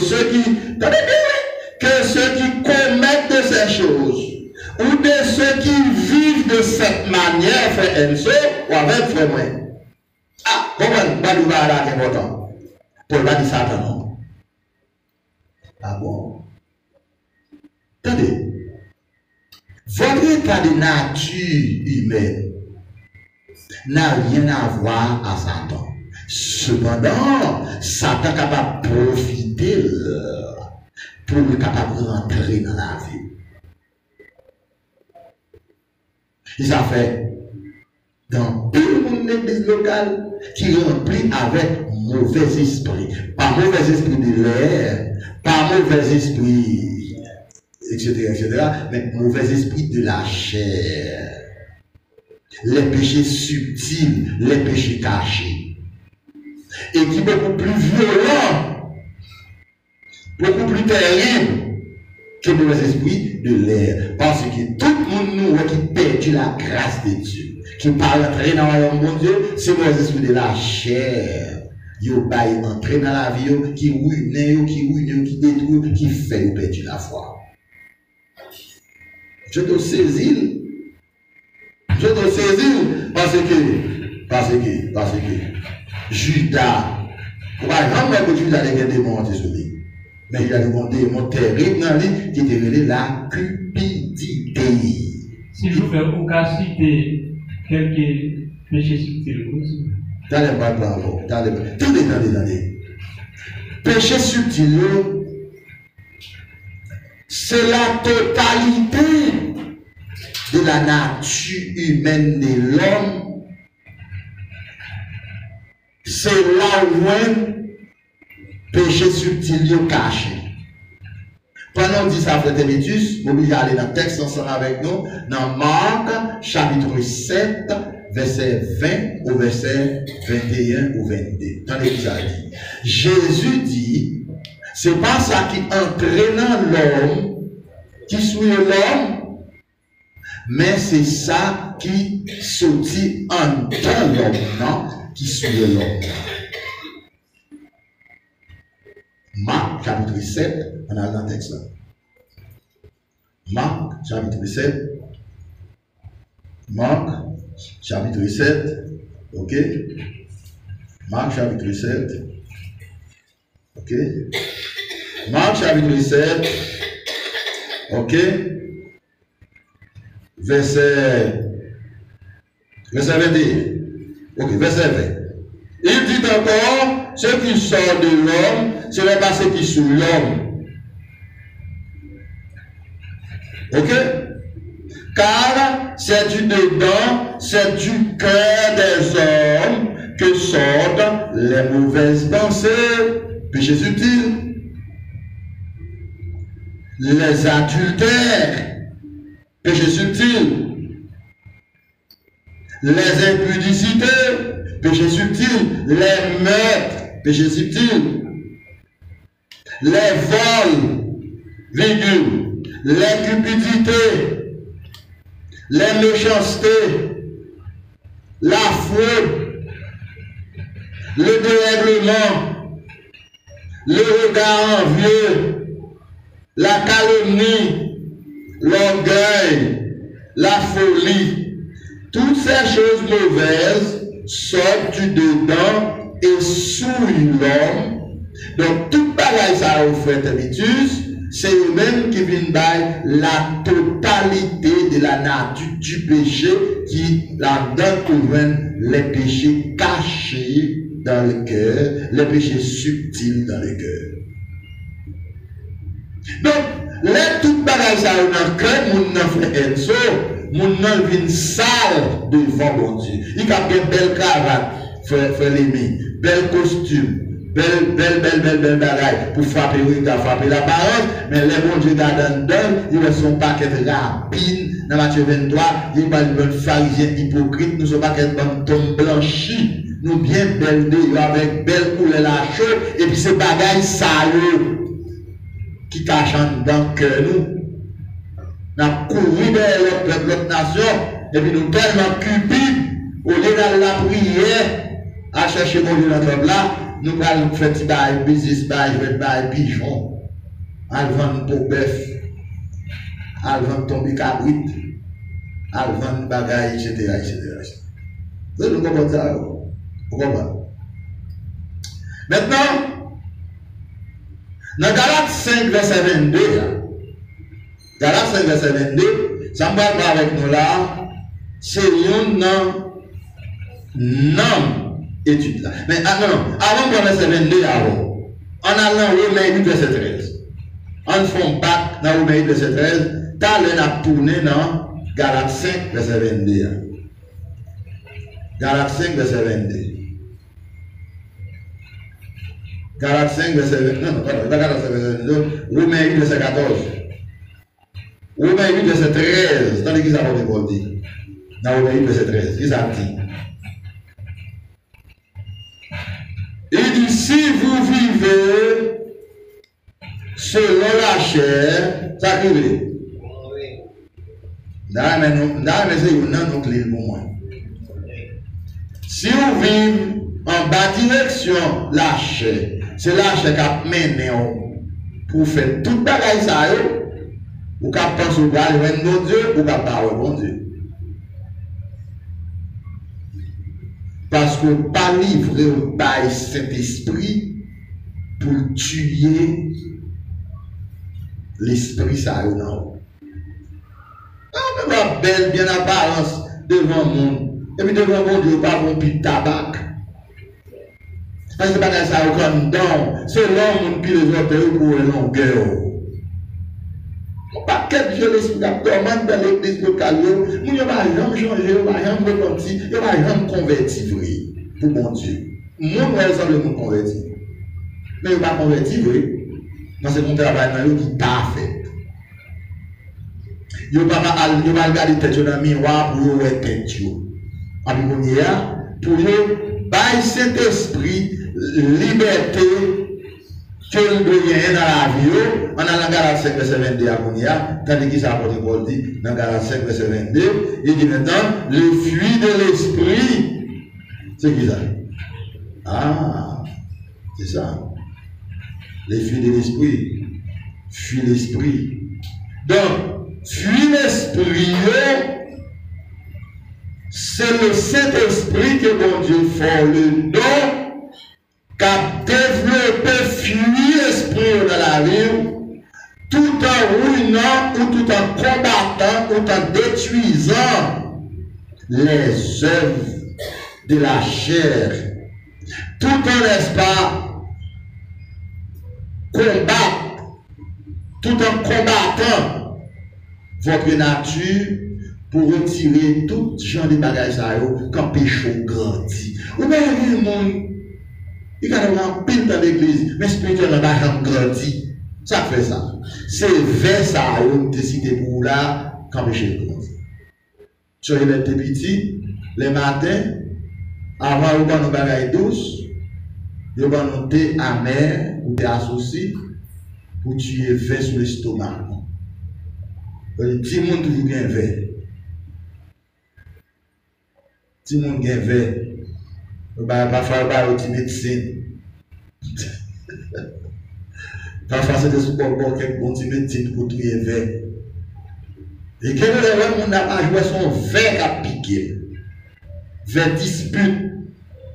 ceux qui commettent de ces choses, ou de ceux qui vivent de cette manière, frère Enzo, ou avec frère moi. Ah, comment nous va là, c'est important. Pour le bas du Satan, non? Ah bon? Attendez. Votre état de nature humaine n'a rien à voir à Satan. Cependant, Satan est capable de profiter pour être capable de rentrer dans la vie. Et ça fait dans tout le monde l'église locale qui est rempli avec mauvais esprit. Pas mauvais esprit de l'air, pas mauvais esprit, etc., mais mauvais esprit de la chair. Les péchés subtils, les péchés cachés. Et qui est beaucoup plus violent, beaucoup plus terrible que le mauvais esprit de l'air. Parce que tout le monde nous qui perd la grâce de Dieu, qui parle entrer dans le royaume de Dieu, c'est le mauvais esprit de la chair. Yo bail entrer dans la vie, qui ruine, qui détruit, qui fait perdre la foi. Je te saisis. Parce que Judas, on va jamais que Judas ait des démons sur lui. Mais il y a des démons terribles dans lui qui était relé la cupidité. Si je fais aucun citer quelques péchés subtils aussi. Attendez. Péché subtil, c'est la totalité de la nature humaine de l'homme. C'est là où péché subtil caché. Pendant on dit ça, frère Témétus, vous pouvez aller dans le texte ensemble avec nous, dans Marc, chapitre 7, verset 20 au verset 21 ou 22. Attendez, ça dit. Jésus dit, c'est pas ça qui entraîne l'homme, qui suit l'homme, mais c'est ça qui sortit en dans l'homme, non? Qui suit l'homme. Marc, chapitre 7, on a dans le texte là. Marc, chapitre 7. Marc, chapitre 7. Ok? Marc, chapitre 7. Ok? Marc, chapitre 7. Ok? Verset 21. Ok, verset 20. Il dit encore, ce qui sort de l'homme, ce n'est pas ce qui sous l'homme. Ok? Car c'est du dedans, c'est du cœur des hommes que sortent les mauvaises pensées, péchés subtils, les adultères, péchés subtils, les impudicités, péchés subtils, les meurtres, péché subtil. Les vols, virgule, les cupidités, les méchancetés, la fraude, le dérèglement, le regard envieux, la calomnie, l'orgueil, la folie, toutes ces choses mauvaises sortent du dedans et souillent l'homme. Donc, toute bagaille ça au frère Termitus, c'est eux-mêmes qui viennent par la totalité de la nature du péché qui là-dedans couvrent les péchés cachés dans le cœur, les péchés subtils dans le cœur. Donc, les toutes bagailles ça dans le cœur, mon nan frère Enzo, mon nan vient sale devant mon Dieu. Il a une belle cravate, frère Lémi, bel costume. Belle bagaille pour frapper l'apparence, mais les bons Dieu gardent dedans, ils ne sont pas qu'être rapines dans Matthieu 23, ils ne sont pas des pharisiens hypocrites, nous ne sommes pas qu'être tombe blanchis, nous bien belles avec belle couleur la chaude, et puis ces bagailles sales qui cachent dans le cœur nous. Nous avons couru vers l'autre nation, et puis nous tellement cupides, au lieu d'aller la prière, à chercher mon Dieu dans notre là, nous allons faire des business, des pigeons, à vendre pour bœuf, à vendre tomber cabrit, à vendre bagaille, etc. Vous comprenez ça? Vous comprenez? Maintenant, dans Galates 5, verset 22, Galates 5, verset 22, ça me parle avec nous là, c'est un nom. Étude là. Mais non, avant de verset 22, avant, en allant au Romains 8, verset 13, en font bac dans Romains 8, verset 13, t'as l'air tourné dans Galates 5, verset 22. Galates 5, verset 22. Galates 5, verset 22. Non, pardon, Galates 5, verset 22. Romains 8, verset 14. Romains 8, verset 13. Dans l'église à Paul dit. Dans Romains 8, verset 13. Qu'est-ce que ça dit? Il dit, si vous vivez selon la chair, ça arrive. Si vous vivez en bas direction la chair, c'est la chair qui a mené pour faire toute bagaille ça, ou qui pense au bras de mon Dieu, ou qui parle au bon Dieu. Parce que pas livré au bail Saint-Esprit pour tuer l'esprit ça non. On va belle bien apparence devant le monde. Et puis devant mon Dieu, pas bon puis tabac. Parce que pas ça comme don, c'est l'homme qui les autres pour une longueur. Pas quel jeu l'esprit dormant dans l'église locale, il n'y a pas jamais changé, il n'y a pas jamais repenti, il n'y a pas jamais converti vrai pour mon Dieu. Moi, je semble me convertir. Mais il n'y a pas converti vrai. Parce que mon travail dans qui est parfait. Il n'y a pas regarder tête dans le miroir pour voir tête. En pour vous, par cet esprit, liberté, que le doyen dans la vie, on a dans Galates 5, verset 22 à Kounia, tandis qu'il s'apporte Paul dit, dans Galates 5, verset 22, il dit maintenant, le fruit de l'esprit, c'est qui ça? Ah, c'est ça. Les fruits de l'esprit, fuis l'esprit. Donc, fuis l'esprit, c'est le Saint-Esprit que mon Dieu fait le don qu'a développé fuir l'esprit dans la vie, tout en ruinant ou tout en combattant ou en détruisant les œuvres de la chair, tout en n'est-ce pas combattre, tout en combattant votre nature pour retirer tout genre de bagages quand péché grandit. Ou bien il y a un monde il y a un pile dans l'église, mais spirituellement, il y a un grandi. Ça fait ça. C'est vers ça que vous décidez pour vous là, quand péché grandit. Sur les petits, les matins, avant de nous bagailles douces, Yo va noter amer ou t'es associé pour tuer vin sur l'estomac. Ti moun toujours gen vin. Ti moun gen vin. Parfois ba yo ti médecine. Parfois c'est des souport quelques bon ti médecine pour tuer vin. Et que le monde n'a pas joué son vin à piquer. Vin dispute,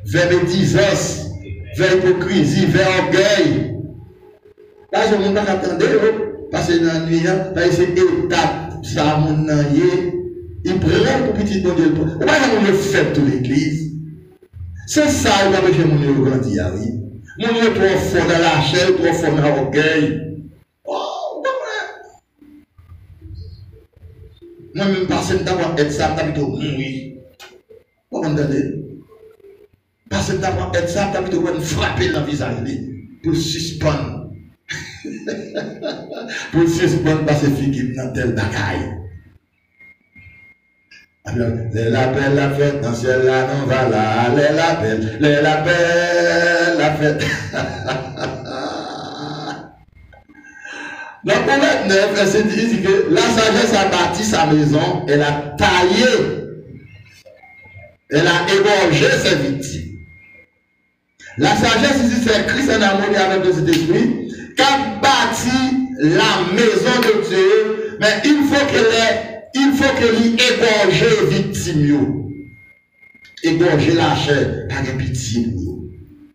vin médisance, vin hypocrisie, vin orgueil. Là, je ne peux pas attendre, parce que dans la nuit, là, c'est étape, ça, mon il prend pour petit bon Dieu. Pourquoi on le fait toute l'église? C'est ça qui va empêcher mon Dieu de grandir, oui. Mon Dieu est trop fort dans la chair, trop fort dans l'orgueil. Oh, moi-même, passer d'avoir être ça, t'as plutôt mourir. Vous entendez? Passer d'avoir être ça, t'as plutôt frapper dans le visage pour suspendre. Pour suspendre parce que fille dans tel bagaille. Les lapins, la fête, dans ciel là, non va là, les lapins, la fête. Dans Proverbe 9, verset 10, il dit que la sagesse a bâti sa maison, elle a taillé, elle a égorgé ses victimes. La sagesse ici, c'est Christ en harmonie avec le Saint-Esprit, qui a bâti la maison de Dieu, mais il faut qu'il égorge les victimes. Égorger la chair, pas de pitié pour eux.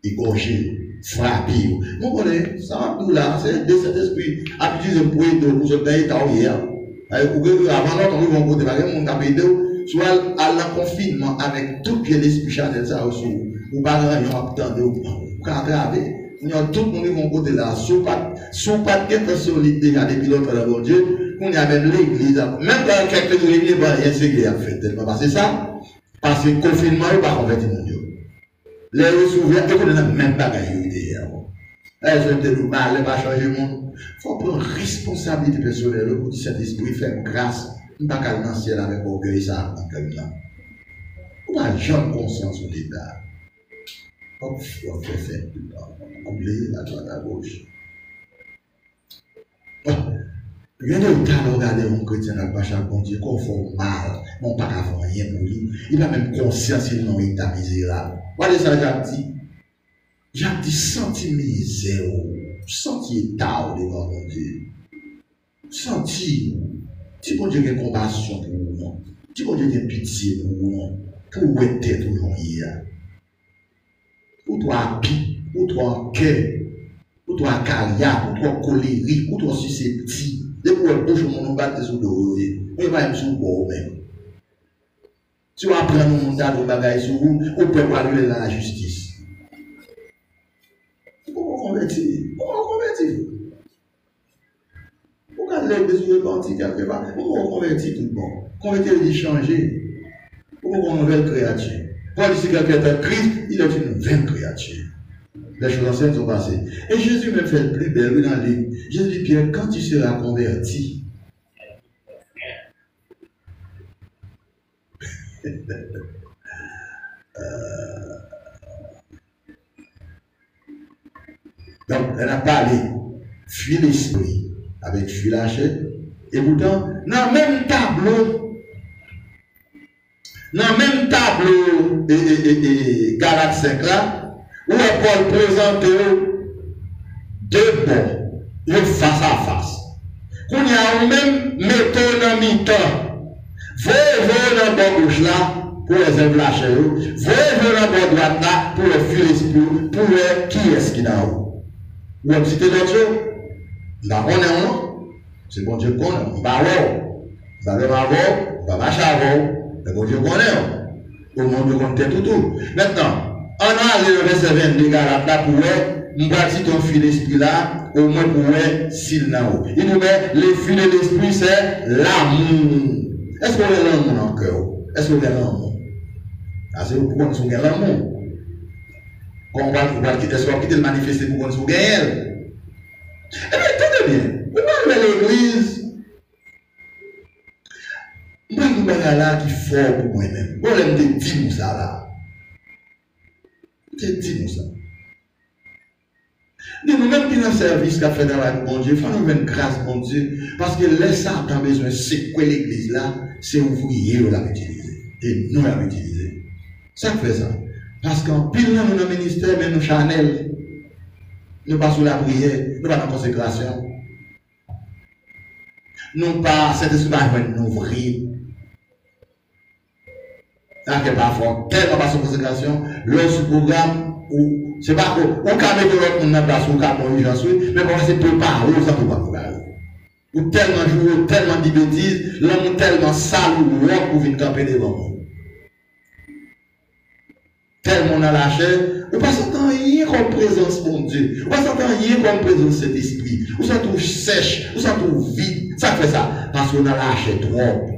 Égorger, frapper. Vous connaissez, ça va là, c'est de cet esprit. Habitué de pour ce pays, hier. Avant notre on va côté, on a payé soit à la confinement avec tout l'esprit charnel, ça aussi. Ou pas rien attendre, ou pas aggraver. Nous avons tout le monde vont côté là, sous pas de solide déjà depuis l'autre de bon Dieu, on y a même l'église, même dans quelques jours, l'église va rien ségré à faire. C'est ça, parce que le confinement, il va convertir mon Dieu. Les souvenirs, et qu'on n'a même pas gagné hier. Je vais te dire, mal, va changer le monde. Il faut prendre responsabilité personnelle pour que cet esprit fait grâce. Il ne va pas dans le ciel avec orgueil, ça, dans le cœur. On n'a jamais conscience au départ. Hop, on fait faire tout le temps. Couplé à droite à gauche. Rien de temps regarder un chrétien à pas chaque bon Dieu, qu'on fait mal, non pas qu'à faire rien pour lui. Il a même conscience qu'il non est misérable. Voilà ça, j'ai dit senti misère, senti état devant mon Dieu. Senti, si bon Dieu a compassion pour vous, non. Si bon Dieu a pitié pour vous, non. Pour vous être tout le hier. Pour toi, pour toi, cœur, pour toi, carrière, pour toi, colérique, pour toi, susceptible. Dès que vous bouche, on va te soulever. On va être sous bord même. Si on apprend nos mandats de bagages sur vous, on peut pas aller dans la justice. Pourquoi convertir? Pourquoi convertir? Pourquoi aller besoin de partir quelque part? Pourquoi convertir tout le monde? Convertir, il changer. Pourquoi une nouvelle créature? Paul dit que quelqu'un est Christ, il est une nouvelle créature. Les choses anciennes sont passées. Et Jésus me fait le plus belle dans le livre. Jésus dit, Pierre, quand tu seras converti, donc, elle n'a pas allé fuir l'esprit avec fuir la chair. Et pourtant, dans le même tableau, Galates 5 là, où Paul présente deux bons, face à face. Qu'on y a même méthode dans mi-temps. Vous dans le gauche là, pour les éblacher, vous dans le droite là, pour les fuir l'esprit, pour les qui est-ce qui n'a où. Vous avez cité d'autres choses? Là, on est non? C'est bon Dieu qu'on est. On va voir, on va marcher avant. Mais bon Dieu connaît. Au monde compte tout. Maintenant, on a allé le verset 22 là pour nous bâtir ton fil d'esprit là, au moins pour s'il n'a pas. Il nous met le fil de l'esprit, c'est l'amour. Est-ce qu'on a l'amour dans le cœur? Est-ce qu'on a l'amour? C'est pourquoi nous avons l'amour. Quand on va quitter le manifester pour qu'on nous gagne. Eh bien, tenez bien. Vous voyez l'église. Moi, je suis là qui est fort pour moi-même. Moi, je me dis ça là. Je dis ça. Nous-mêmes qui dans le service qu'a fait dans la bon Dieu, il faut nous mettre grâce, bon Dieu, parce que les ça a besoin, c'est quoi l'église là, c'est ouvrier qui l'a utilisé. Et nous l'avons utilisé. Ça fait ça. Parce qu'en pile, nous dans le ministère, mais nous Chanel, nous pas sous la prière, nous pas dans la consécration. Nous pas, cet esprit va nous ouvrir. Ça fait parfois, tellement pas sous consécration, le programme, ou c'est pas qu'on peut mettre l'autre monde en place, ou qu'on peut urgence, mais qu'on se prépare, ou ça peut pas préparer. Ou tellement jouer, tellement de bêtises, l'homme tellement sale ou roi pour venir camper devant nous. Tellement dans la chair, ou pas s'entendre rien comme présence, mon Dieu. Ou pas s'entendre rien comme présence de cet esprit. Ou ça trouve sèche, ou ça trouve vide. Ça fait ça, parce qu'on a la chair trop.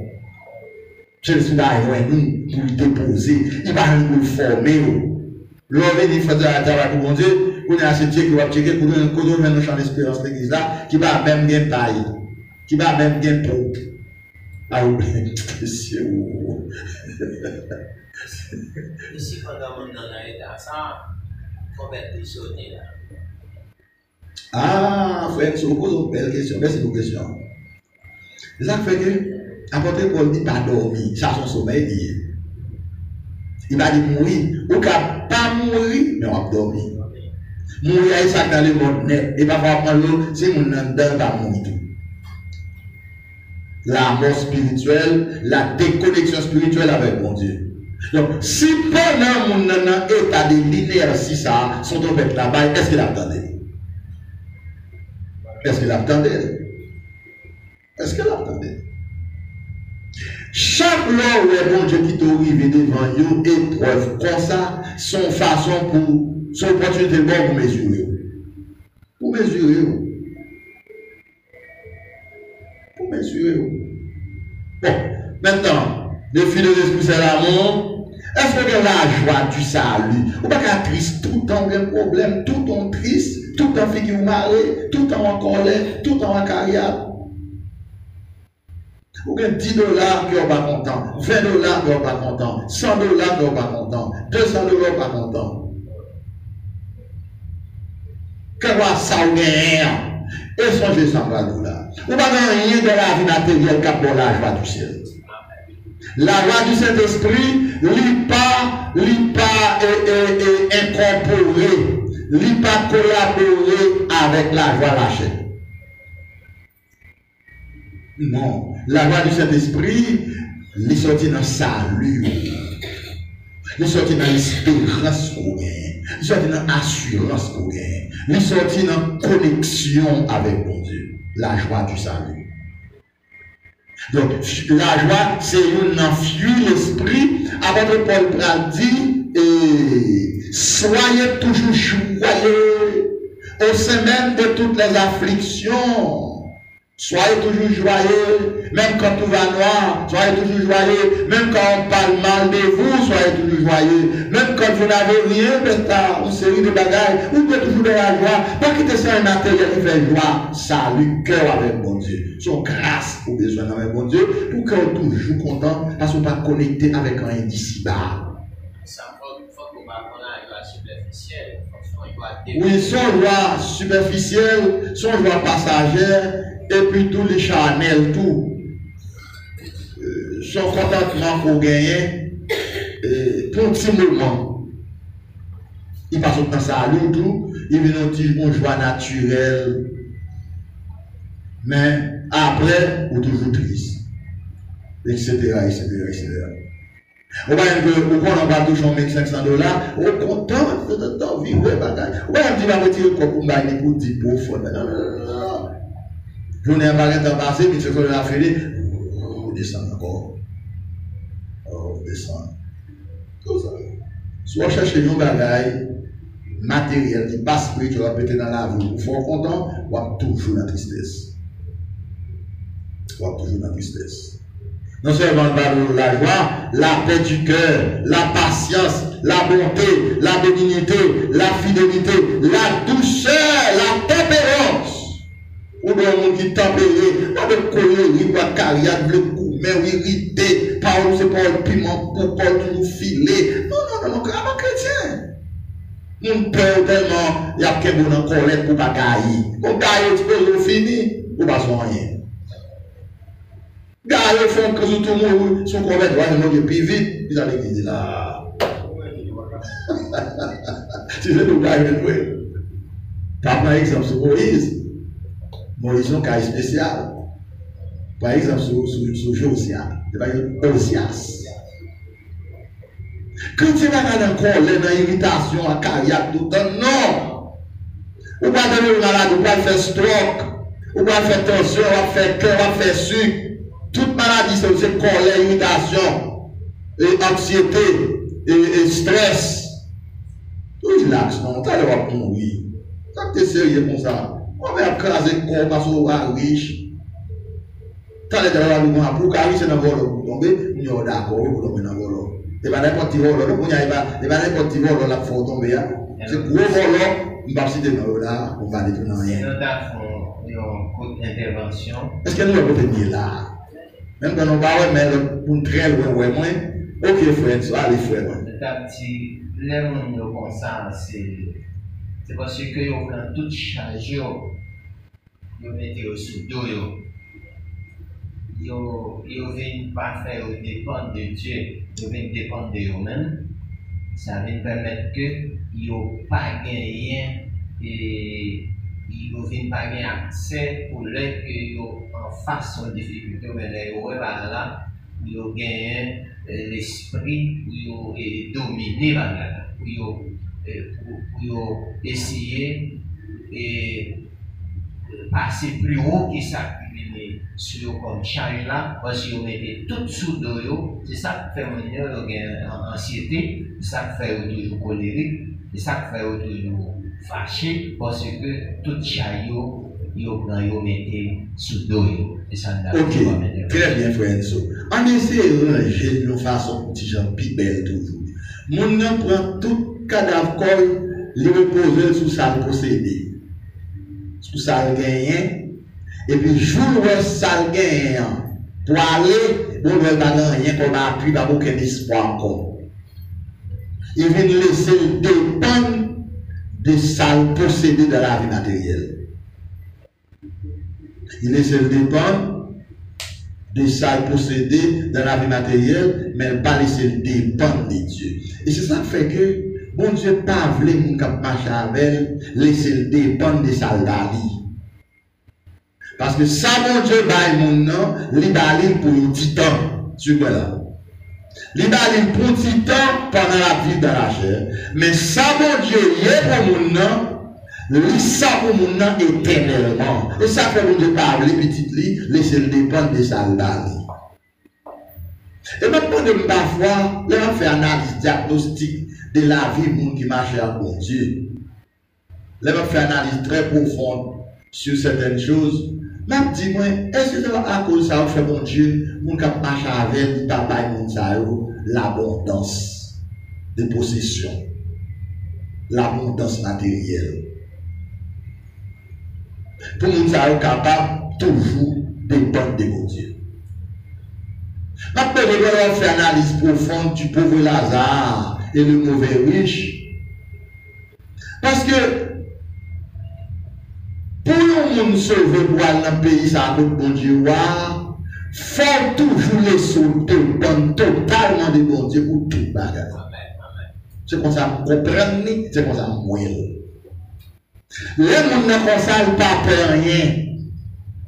Je suis là, nous, pour le déposer. Il va nous former. L'homme dit, il faut dire à travail pour mon Dieu, on est assez Dieu qui va checker pour nous faire nos champs d'espérance l'église là, qui va même bien paille, qui va même bien pour. Ah oui, c'est où? Ici, pendant mon dans ça, conversion là. Ah, frère, je vous pose une belle question. Merci pour la question. C'est ça qui fait que, apôtre Paul dit pas dormir, ça son sommeil dit. Il va dire mourir, ou qu'à pas mourir, mais on va dormir. Mourir, ça dans le monde net, et pas voir prendre l'eau, si mon dedans va mourir tout. La mort spirituelle, la déconnexion spirituelle avec mon Dieu. Donc, si pendant mon état de l'inertie, ça, son trompette là-bas, est-ce qu'il attendait? Est-ce qu'il attendait? Est-ce qu'il attendait? Chaque loi où est bon Dieu qui t'arrive devant vous, épreuve comme ça, son façon pour, son opportunité bonne pour mesurer. Pour mesurer. Pour mesurer. Bon, maintenant, le fil de l'esprit c'est l'amour. Est-ce que la joie du salut, ou pas qu'à triste, tout le temps un problème, tout le temps triste, tout le temps figure marée, tout le temps en colère, tout le temps en carrière. Ou bien $10 qui sont pas content, $20 qui sont pas content, $100 qui sont pas content, $200 qui sont pas content. Quand ça ou rien, et songez sans nous là. Ou pas rien de la vie matérielle qui a pour la joie du ciel. La joie du Saint-Esprit, n'est pas incorporée, n'est pas collaborée avec la joie lâchée. Non, la joie du Saint-Esprit, il sortit dans le salut, il sortit dans l'espérance qu'on gagne, il sortit dans l'assurance qu'on gagne, il sortit dans la connexion avec mon Dieu, la joie du salut. Donc, la joie, c'est une fuir l'esprit. Apôtre Paul a dit, soyez toujours joyeux au sein même de toutes les afflictions. Soyez toujours joyeux, même quand tout va noir, soyez toujours joyeux, même quand on parle mal de vous, soyez toujours joyeux, même quand vous n'avez rien, une série de bagages, vous pouvez toujours de la joie, pas quitter ça un matériel qui fait joie, salut, cœur avec mon Dieu, son grâce pour besoin avec mon Dieu, pour qu'on toujours content, parce qu'on pas connecté avec un indicible. Ça faut qu'on va prendre la joie superficielle, oui, son joie superficielle, son joie passagère, et puis tous les charnels, tout. Son contentement qu'on gagne, pour un petit moment. Il passe au temps ça à tout, il vient une joie naturelle. Mais après, on est toujours triste. Etc. On va on va toucher $1,500, on est content de vivre, bagaille. On va dire, retirer le corps pour dire pour fond. Non. Journée à passé, mais c'est qu'on a fait, on descend encore. On descend. Tout ça. Soit chercher nos bagailles matériels qui passent spirituel, peut-être dans la vie, vous êtes content, ou toujours dans la tristesse. Non seulement la joie, la paix du cœur, la patience, la bonté, la bénignité, la fidélité, la douceur, la tempérance. Ou bien un monde qui tempéré, pas de colère, pas de carrière, de mais irrité, parole c'est pas le piment, pour pas toujours filer. Non, pas chrétien. Mon peur tellement, il y a quelqu'un en colère pour pas gagner. Pour gagner, tu peux fini, ou pas soigner. Gagner, font que tout le monde, son colère doit aller plus vite, ils allaient dire là. Tu sais, nous gagner, oui. Par exemple, sur Moïse, Moïse est un cas spécial. Par exemple, sur Josias, c'est pas Osias. Quand tu vas dans colère, dans l'irritation, à carrière, tout le temps, non. Ou pas devenir malade, ou pas faire stroke, ou pas faire tension, ou pas faire cœur, ou pas faire sucre. Toute maladie, c'est colère, irritation, et anxiété, et stress. Tout relax, non, tu vas mourir. Quand tu es sérieux comme ça, on va écraser le corps parce qu'on va riche. Tu vas aller pour carrer, c'est dans le vol, pour tomber, on est d'accord, pour tomber dans le vol. Et bien n'importe qui vol, et bien n'importe qui vol, là, il faut tomber. C'est gros vol, on va citer dans le là, on va détruire rien. Nous avons une courte intervention. Est-ce que nous avons venir là? Même quand on va mais pour très loin, moins. Ok, frère, allez, frère. Nous avons dit, les gens comme ça, c'est parce que vous prend toute charge, vous mettez sous dos. Vous ne venez pas faire dépendre de Dieu, vous venez dépendre de vous-même. Ça va permettre que vous n'ayez pas gagné et vous ne pas gagner accès pour les que vous en face aux difficultés, mais vous là, vous gagnez l'esprit, vous dominez là, pour essayer et passer plus haut que ça. Sur comme charge là, parce que vous mettez tout sous dos, c'est ça qui fait mon anxiété, c'est ça qui fait toujours colérique, c'est ça qui fait toujours fâché, parce que toute charge, vous mettez sous dos. Ok, très bien, frère Enzo. On essaie de ranger de façon petit gens plus belle toujours. Mon nom prend tout cadavre corps, le reposer sous sa possédé, sous sa gagné. Et puis, jour où ça gagne, pour aller, on ne va pas rien comme appui, pas aucun espoir encore. Il vient laisser dépendre de ça possédé dans la vie matérielle. Il laisse dépendre de ça possédé dans la vie matérielle, mais il ne pas laisser dépendre de Dieu. Et c'est ça qui fait que, bon Dieu, pas voulu mon cap marcher avec, laisser dépendre de ça la vie. Parce que ça, mon Dieu, baille mon nom, il baille pour un petit temps. Tu vois là. Il baille pour un petit temps pendant la vie dans la chair. Mais ça, mon Dieu, il est pour mon nom, il ça pour mon nom éternellement. Et ça fait mon Dieu parler, petit lit, laisser le dépendre de ça là. Et maintenant, parfois, là, on fait analyse diagnostique de la vie, monde qui marche avec mon Dieu. Là, on fait analyse très profonde sur certaines choses. Même dis-moi, est-ce que c'est à cause de ça, fait mon Dieu, mon cap marche avec, papa et mon saillot, l'abondance de possession, l'abondance matérielle. Pour mon saillot capable, toujours dépendre de mon Dieu. Maintenant, on va faire une analyse profonde du pauvre Lazare et le mauvais riche. Parce que, pour le monde sauver pour aller dans le pays, ça a bon Dieu, il faut toujours les sauver, dépendre totalement de bon Dieu pour tout bagage. C'est comme ça, vous comprenez, c'est comme ça, moi. Les gens ne consacrent pas peur rien.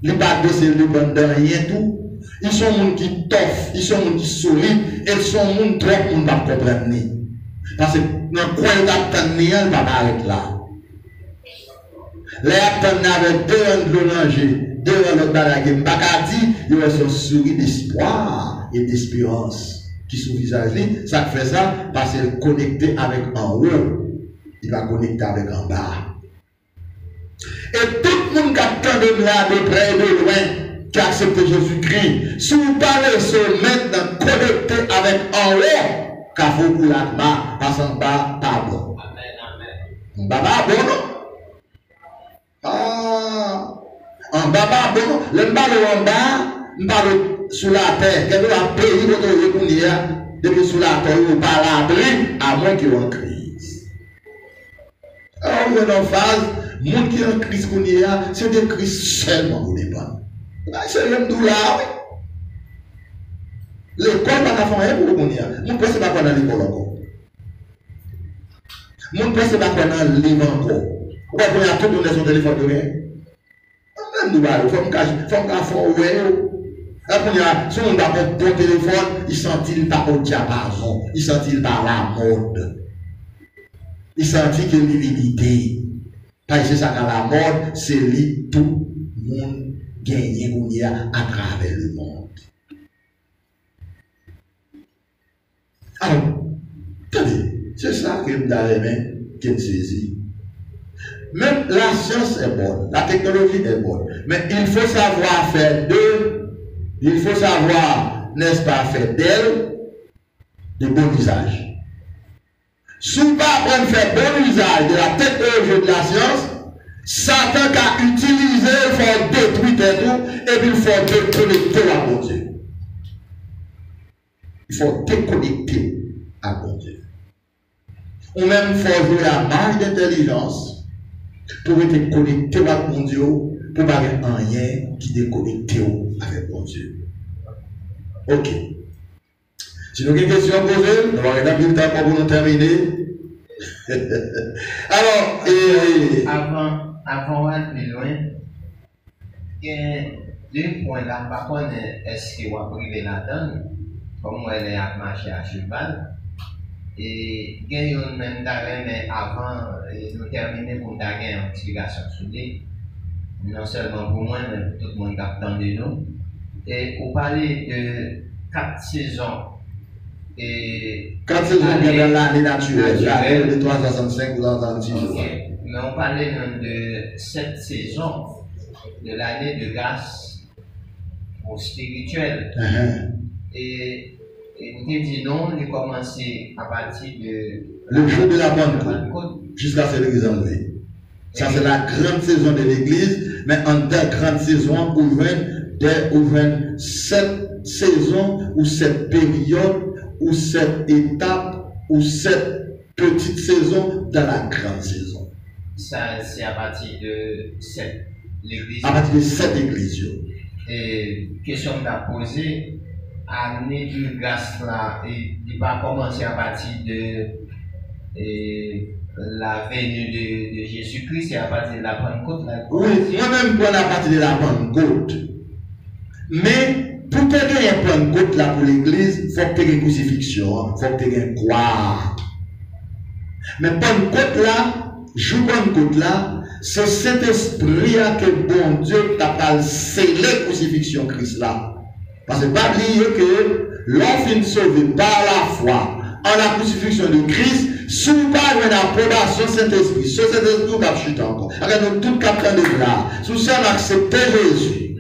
Ils ne pas baisser le bon de rien tout. Ils sont des gens qui toffent, ils sont des gens qui solides, et ils sont des gens trop pour ne pas comprendre. Parce que dans le coin d'attendre, il ne va pas arrêter là. Les attendent avec deux de l'oranger, deux de l'autre balague, Mbakadi, il y a son sourire d'espoir et d'espérance qui sous visage. Ça fait ça parce qu'il est connecté avec en haut, il va connecter avec en bas. Et tout le monde qui attend de là, de près et de loin, qui accepte Jésus-Christ, si vous parlez se mettre connecté avec en haut, car vous pour là bas, parce qu'en bas, pas bon. En bas, pas bon, non? Ah, en bas, pas bon, le bas, en bas, on parle sous la terre, quel est le pays que vous avez depuis sous la terre, vous parlez à moins qu'il y ait une crise. nous sommes en phase, le monde qui est en crise qu'on y a, c'est des crises seulement qu'on dépend. C'est même d'où là, oui. L'école n'a pas fait rien pour qu'on y a. Mon père, c'est pas quoi dans l'école encore. Mon père, c'est pas quoi dans le livre encore. Ou pas qu'on y a tout donné son téléphone de rien. Même nous, il faut qu'on fasse ouais. Après, si on a un bon téléphone, il sent-il pas au diapason, il sent-il pas la mode. Il sent-il qu'il y a l'humilité. Parce que ça, dans la mode, c'est lui, tout le monde gagne à travers le monde. Alors, attendez, c'est ça que nous avons qui saisi. Même la science est bonne, la technologie est bonne, mais il faut savoir faire il faut savoir, n'est-ce pas, faire d'elle de bon usage. Si on ne peut pas faire bon usage de la technologie de la science, Satan a utilisé, il faut détruire tout, et puis il faut déconnecter à mon Dieu. Il faut déconnecter à mon Dieu. Ou même il faut jouer la marge d'intelligence pour être connecté à mon Dieu, pour ne pas avoir rien qui déconnecte avec mon Dieu. Ok. Si nous avons des questions à poser, nous allons regarder le temps pour nous terminer. Alors, avant d'aller plus loin, il y a deux points là. Par contre, est-ce que vous avez privé la donne, comme elle est à marcher à cheval? Et il y a une même d'arrêt, mais avant de nous terminer, pour nous donner une explication sur lui. Non seulement pour moi, mais pour tout le monde qui attend de nous. Et vous parlez de 4 saisons. Et 4 saisons dans l'année naturelle, l'année de 365 ou 336 jours. Mais on parlait de 7 saisons de l'année de grâce au spirituel. Et vous avez dit non, il a commencé à partir de. Le jour de la Pentecôte jusqu'à cette église enlevée. Ça, c'est la grande saison de l'église, mais en deux grandes saisons, où 7 saisons, ou 7 périodes, ou 7 étapes, ou 7 petites saisons dans la grande saison. Ça, c'est à partir de 7 l'église. À partir de 7 églises. Et question que tu as posée, l'année de grâce là, il va commencer à partir de la venue de Jésus-Christ, c'est à partir de la Pentecôte. Oui, moi-même, à partir de la Pentecôte. Mais pour que tu aies une Pentecôte là pour l'église, il faut que tu aies une crucifixion, il faut que tu aies une croix. Mais Pentecôte là, jour Pentecôte là, c'est cet esprit que bon Dieu t'a pas scellé la crucifixion Christ là. Parce que pas oublier que l'homme finit sauvé par la foi en la crucifixion de Christ, sous pas une approbation Saint-Esprit. Ce Saint-Esprit nous a chuté encore. Alors nous tous captons de là. Sous ça, on accepte Jésus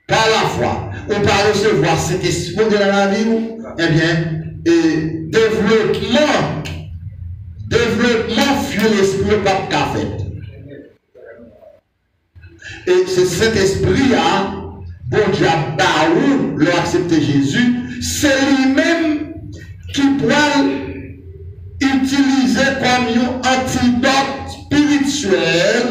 par la foi. On peut recevoir cet esprit dans la vie. Eh bien, développement fuit l'esprit pas de café. Et c'est cet esprit-là, bon Dieu a baou, l'a accepté Jésus, c'est lui-même qui pourra utiliser comme un antidote spirituel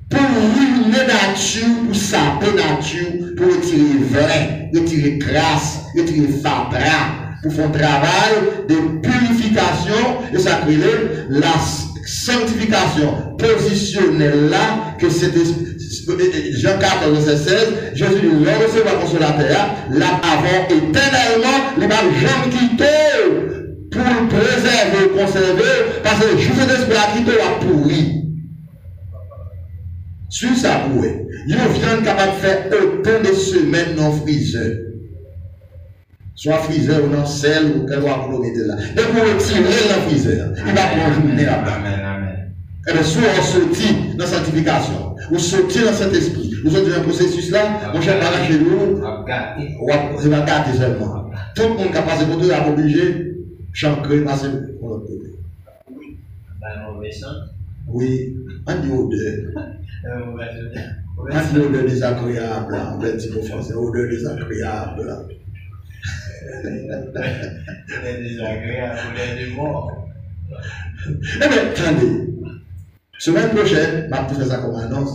pour ruiner la nature, pour saper la nature, pour retirer vrai, retirer grâce, retirer fabra, pour faire un travail de purification et ça crée la sanctification positionnelle là que c'est Jean 14, verset 16, Jésus dit, le recevoir consolateur, là avant éternellement, les mêmes gens quittés pour le préserver, conserver, parce que juste l'esprit a quitté a pourri. Sur ça, oui. Il vient capable de faire autant de semaines non friseur. Soit friseur ou non sel ou qu'elle va vous mettre là. Et pour retirer le friseur, il va prendre une journée là-bas. Et bien, soit on sortit dans la sanctification, ou sortir dans cet esprit, ou sortir dans le processus là, on cherche à chez nous, c'est pas gâter seulement. Tout le monde qui a passé pour tout, est obligé, chancrer, passer pour l'autre côté. Dans le mauvais sens? Oui, on dit odeur. On dit odeur désagréable, on va dire en français, odeur désagréable. Odeur désagréable, odeur de mort. Eh bien, attendez. Semaine prochaine, je vais faire ça comme annonce.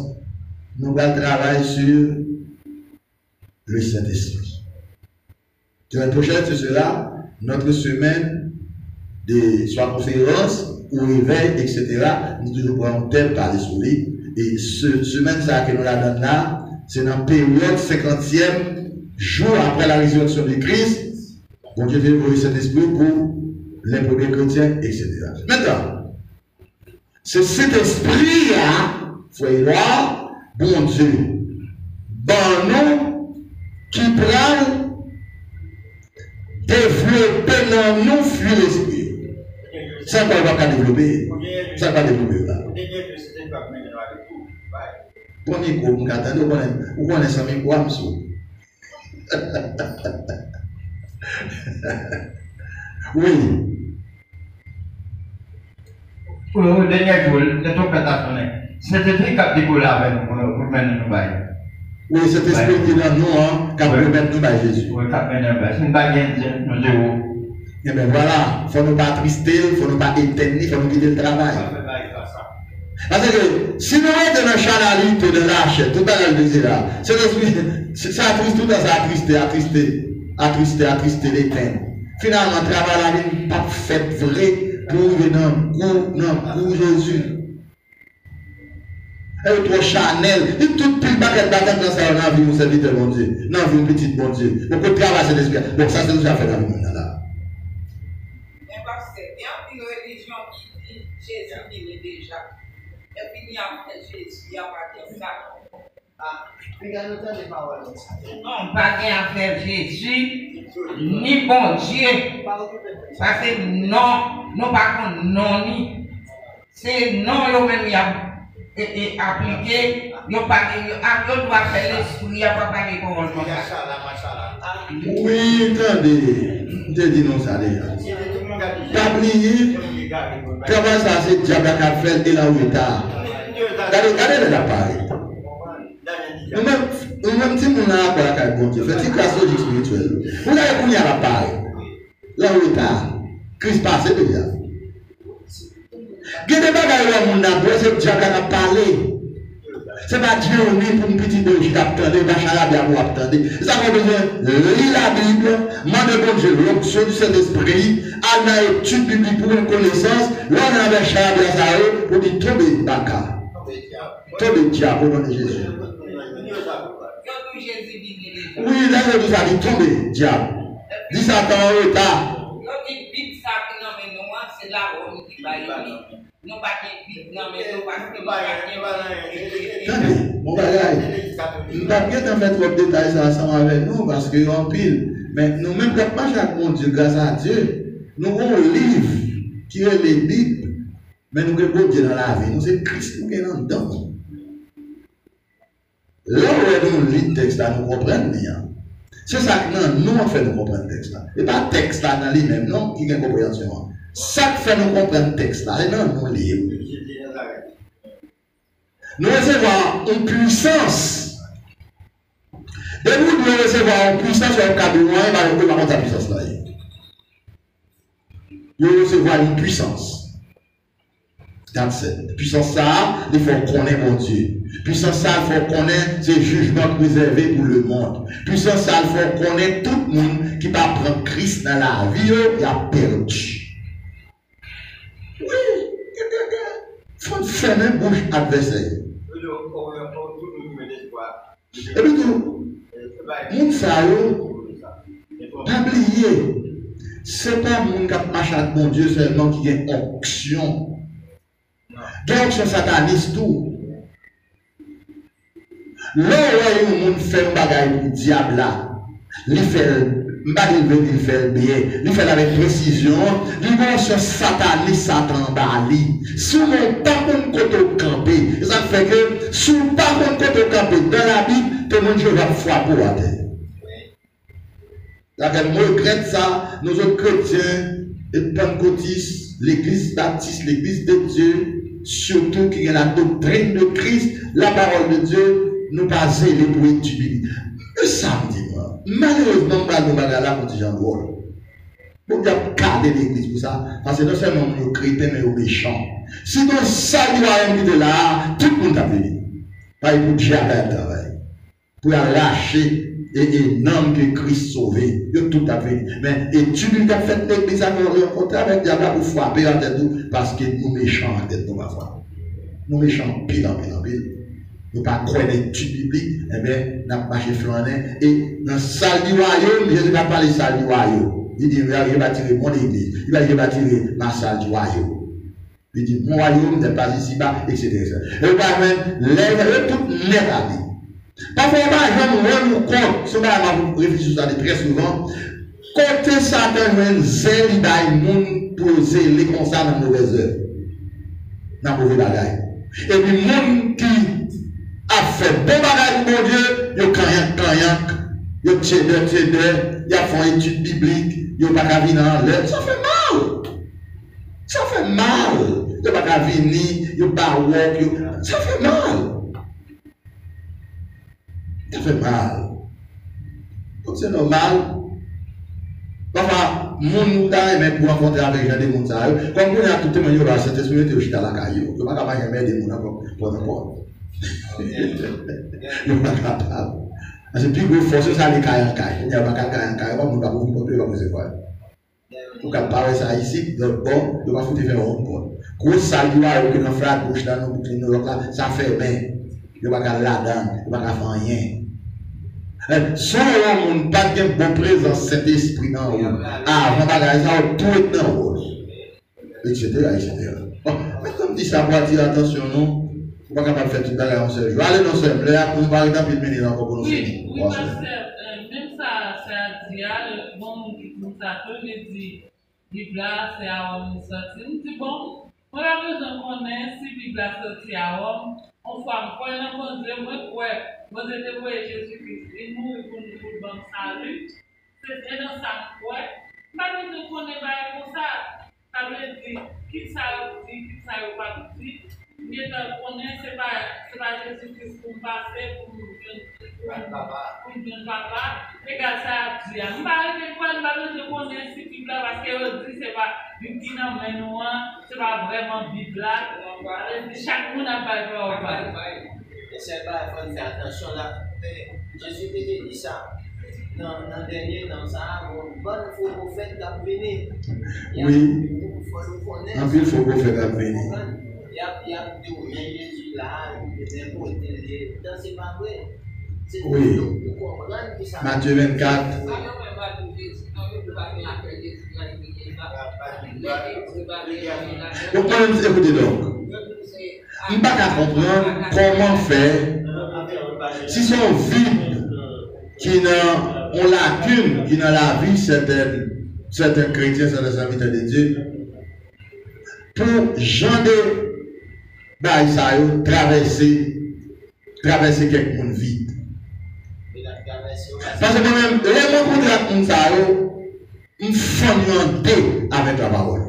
Nous allons travailler sur le Saint-Esprit. Semaine prochaine, ce sera notre semaine de soit conférence ou réveil, etc. Nous devons prendre un thème par les souris. Et ce semaine ça que nous la donnons là, c'est dans la période 50e jour après la résurrection de Christ. Bon Dieu veut envoyer cet esprit pour les premiers chrétiens, etc. Maintenant, c'est cet esprit-là, frère, bon Dieu, bon nous, qui prend développer dans nous fuir l'esprit. Ça ne va pas développer. Ça ne va pas développer là. Bon, Nico, vous connaissez ça, mais quoi, monsieur? Oui. Pour le dernier jour, le temps que tu as donné, c'était très capital avec nous pour mener nous bailler. Oui, cet esprit qui est dans nous, hein, qui peut mettre nous bailler Jésus. Oui, qui peut mettre nous bailler. C'est une baguette, nous zéro. Eh bien voilà, il ne faut nous pas attrister, il ne faut nous pas éteindre, il faut nous quitter le travail. Parce que si nous mettons dans le chanalité de l'arche, tout à l'heure disait là, c'est l'esprit, ça attriste tout dans ça, attrister, l'éteindre. Finalement, le travail n'est pas fait vrai pour venir dans le Jésus. Et toi, Chanel, et tout pile baguette dans ça, dans la vie, vous serviteur bon Dieu, dans la vie, petite bon Dieu. Beaucoup de travail, c'est l'esprit. Donc ça, c'est déjà fait dans le monde là. Il y a une religion qui dit Jésus il est déjà. Et puis il y a Jésus, il y a pas de ça. Non, pas de faire Jésus, ni bon Dieu. Parce que non, non pas contre non ni. C'est non, il même y a appliqué, il doit faire l'esprit, il n'y a pas parlé pour le monde. Oui, attendez, je dis non ça déjà. Pas oublier, comment ça c'est diable qui a fait et là où il est. Regardez l'appareil. Nous-mêmes, si nous avons la carte bon Dieu, faites une classe logique spirituelle. Vous avez connu à l'appareil. Là où il est, Christ passe déjà. Il y a des bagages où on a besoin, c'est diable qui a parlé. Ce n'est pas Dieu pour une petite de qui attendait, il va charabia pour attendre. Ça a besoin de lire la Bible, demander bon Dieu l'onction du Saint-Esprit, aller à l'étude biblique pour une connaissance, là on a un charabia ça pour dire tomber baka. Tomber diable au nom de Jésus. Oui, là on nous a dit tomber diable. Dis ça en retard. C'est là où on va non pas non mais non pas mon bagage nous pas bien en fait trop de détails ensemble avec nous parce que en pile mais nous même quand pas chaque mon Dieu grâce à Dieu nous avons un livre qui est les Bibles mais nous avons Dieu dans la vie nous c'est Christ qui est dedans là où nous lit le texte là nous comprenons bien c'est ça que nous on fait nous comprendre le texte là et pas le texte là dans lui-même non qui a une compréhension. Ça fait nous comprendre le texte là, et non, nous lisons. Nous recevons une puissance. Dès que nous devons recevoir une puissance sur le cabinet, il va nous comprendre la puissance là. Nous recevons une puissance. That's it. Puissance ça, il faut connaître mon Dieu. Puissance ça, il faut connaître ces jugements préservés pour le monde. Puissance ça, il faut connaître tout le monde qui va prendre Christ dans la vie, il a perdu. Oui, il faut faire un bouche adversaire. Et puis tout, moun sa yo, pas oublier, c'est pas moun qui marche avec mon Dieu seulement qui a une onction. Il y a une onction sataniste tout. Là où moun fait un bagage pour le diable là, il fait il fait bien, il fait avec précision, il va sur sataniste, Satan bali. Si on n'a pas mon côté campé, ça fait que si on n'a pas mon côté campé dans la Bible, tout le monde va frapper à terre. Moi, je regrette ça, nos autres chrétiens et pentecôtistes, l'église baptiste, l'église de Dieu, surtout qui est la doctrine de Christ, la parole de Dieu, nous pas zélés pour étudier. Le samedi, malheureusement, nous avons là pour dire drôle. Pour dire garder l'église pour ça, parce que non seulement les chrétiens, mais les méchants. Si dans ça, il y a là, tout le monde a venu. Pas pour gérer le travail. Pour lâcher et nom que Christ sauvé. Il tout a venu. Mais étude qui a fait l'église avec rencontrer avec le diable pour frapper en tête parce que nous méchants en tête nous parfois. Nous méchants pile en pile en pile. Nous pas croire l'étude biblique, eh bien, nous avons marché flané. Et dans la salle du royaume, Jésus n'a pas parlé de la salle du royaume. Il dit, il va tirer mon église, il va tirer ma salle du royaume. Il dit, mon royaume n'est pas ici-bas, etc. Et par même, lève tout net à vie. Parfois, je me rends compte, si on va réfléchir sur ça très souvent, côté Satan, je vais zèle, il va y monde poser les constats dans mauvaise œuvre. Dans mauvais bagaille. Et puis, monde qui a fait bon bagage pour mon Dieu, il y a cagnac, il y a tiède, il y a fait une étude biblique, il n'y a pas qu'à venir en l'air. Ça fait mal. Ça fait mal. Il n'y a pas qu'à venir, il n'y a pas walk, ça fait mal. Ça fait mal. Donc c'est normal. Parfois, mon gars aime pour rencontrer avec des gens qui sont comme on a tout le monde, il y a cet esprit de chita la caillou. Il n'y a pas capable de des gens pour n'importe. Il n'y a pas capable. C'est plus gros force, ça les cailles en caille. Il n'y a pas caille en caille, on va vous porter, on va vous voir. Pour qu'on parle ça ici, donc bon, on va foutre faire un bon. Gros salut, on va faire bouche dans nos boucles, ça fait bien. Il n'y a pas là-dedans, il n'y a pas faire rien. Si on n'a pas de bonne présence, cet esprit dans le avant de ça, tout est dans le rôle. Etc. Mais comme dit ça, pour attirer attention, nous, on ne peut pas capable de faire tout ça en seul jour. Allez dans ce même là, pour par exemple, il mène encore pour nous. Oui, parce que même ça, c'est à dire, le bon, nous ça peut dire, Bibla, c'est à homme sorti. Nous dit bon, on a besoin qu'on ait, si Bibla sorti à homme, on fait encore un bon Dieu, moi, je te vois Jésus-Christ, et nous, pour nous bon salut, c'est dans ça, ouais. Pas de qu'on est pas comme ça, ça veut dire, qui ça dit, qui ça veut pas dire. Mais on est, c'est pas Jésus-Christ pour passer, pour nous donner papa. Regarde ça, tu as dit, je connais si Bible parce que dit c'est pas une qui n'a pas c'est pas vraiment Bible. Chaque monde n'a pas le droit. C'est pas, il faut faire attention là. Jésus dit ça. Dans le dernier, dans ça, il faut vous faire venir. Oui. En plus, il faut vous faire venir. Il y a des moyens Jésus là, des côtés, c'est pas vrai. Oui. Matthieu 24. Donc, écoutez donc. On ne peut pas comprendre comment faire si son vide qui ont lacune, qui dans la vie certains chrétiens, certains serviteurs de Dieu, pour gens de traverser quelques monde vide. Parce que moi-même, les mots qu'on raconte ça, on fondé avec la parole.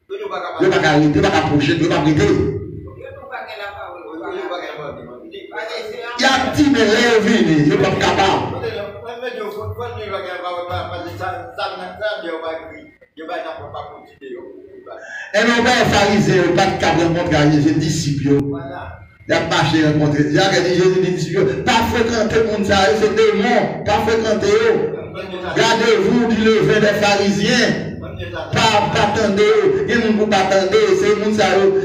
Il ne va pas arrêter, il ne va pas approcher, il ne va pas arrêter. Il y a dit, mais les il n'est pas capable. Et non pas un pharisien, pas de capable de rencontrer Jésus, disciple. Il a marché rencontrer. Il a dit Jésus dit disciple. Pas fréquenter le monde, c'est démon. Pas fréquenter eux. Gardez-vous du levain des pharisiens. Pas attendre eux. Il ne faut pas attendre. C'est le monde,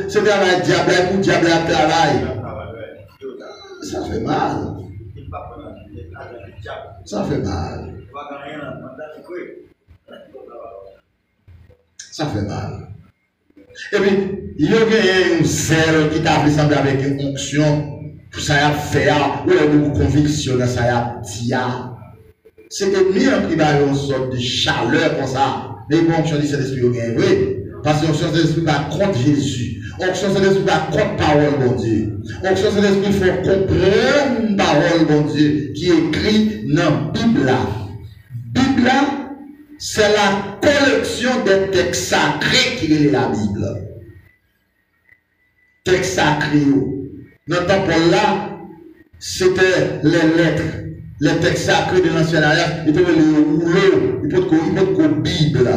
c'est travail diable pour diable à travail. Ça fait mal. Ça fait mal. Ça fait mal. Et puis, il y a une zèle qui t'a semblé avec une onction, ça a fait, ou une conviction, ça a dit. C'est que mieux en privé, une sorte de chaleur comme ça. Mais une onction dit c'est l'esprit bien vrai. Parce que l'onction c'est l'esprit va contre Jésus. Onction c'est l'esprit va contre parole, mon Dieu. Onction c'est l'esprit il faut comprendre une parole, mon Dieu, qui est écrit dans la Bible. Bible, c'est la collection des textes sacrés qui est la Bible. Textes sacrés. Dans ce temps-là, c'était les lettres, les textes sacrés de l'Ancien Alliance. Il peut les rouleaux, il peut être Bible.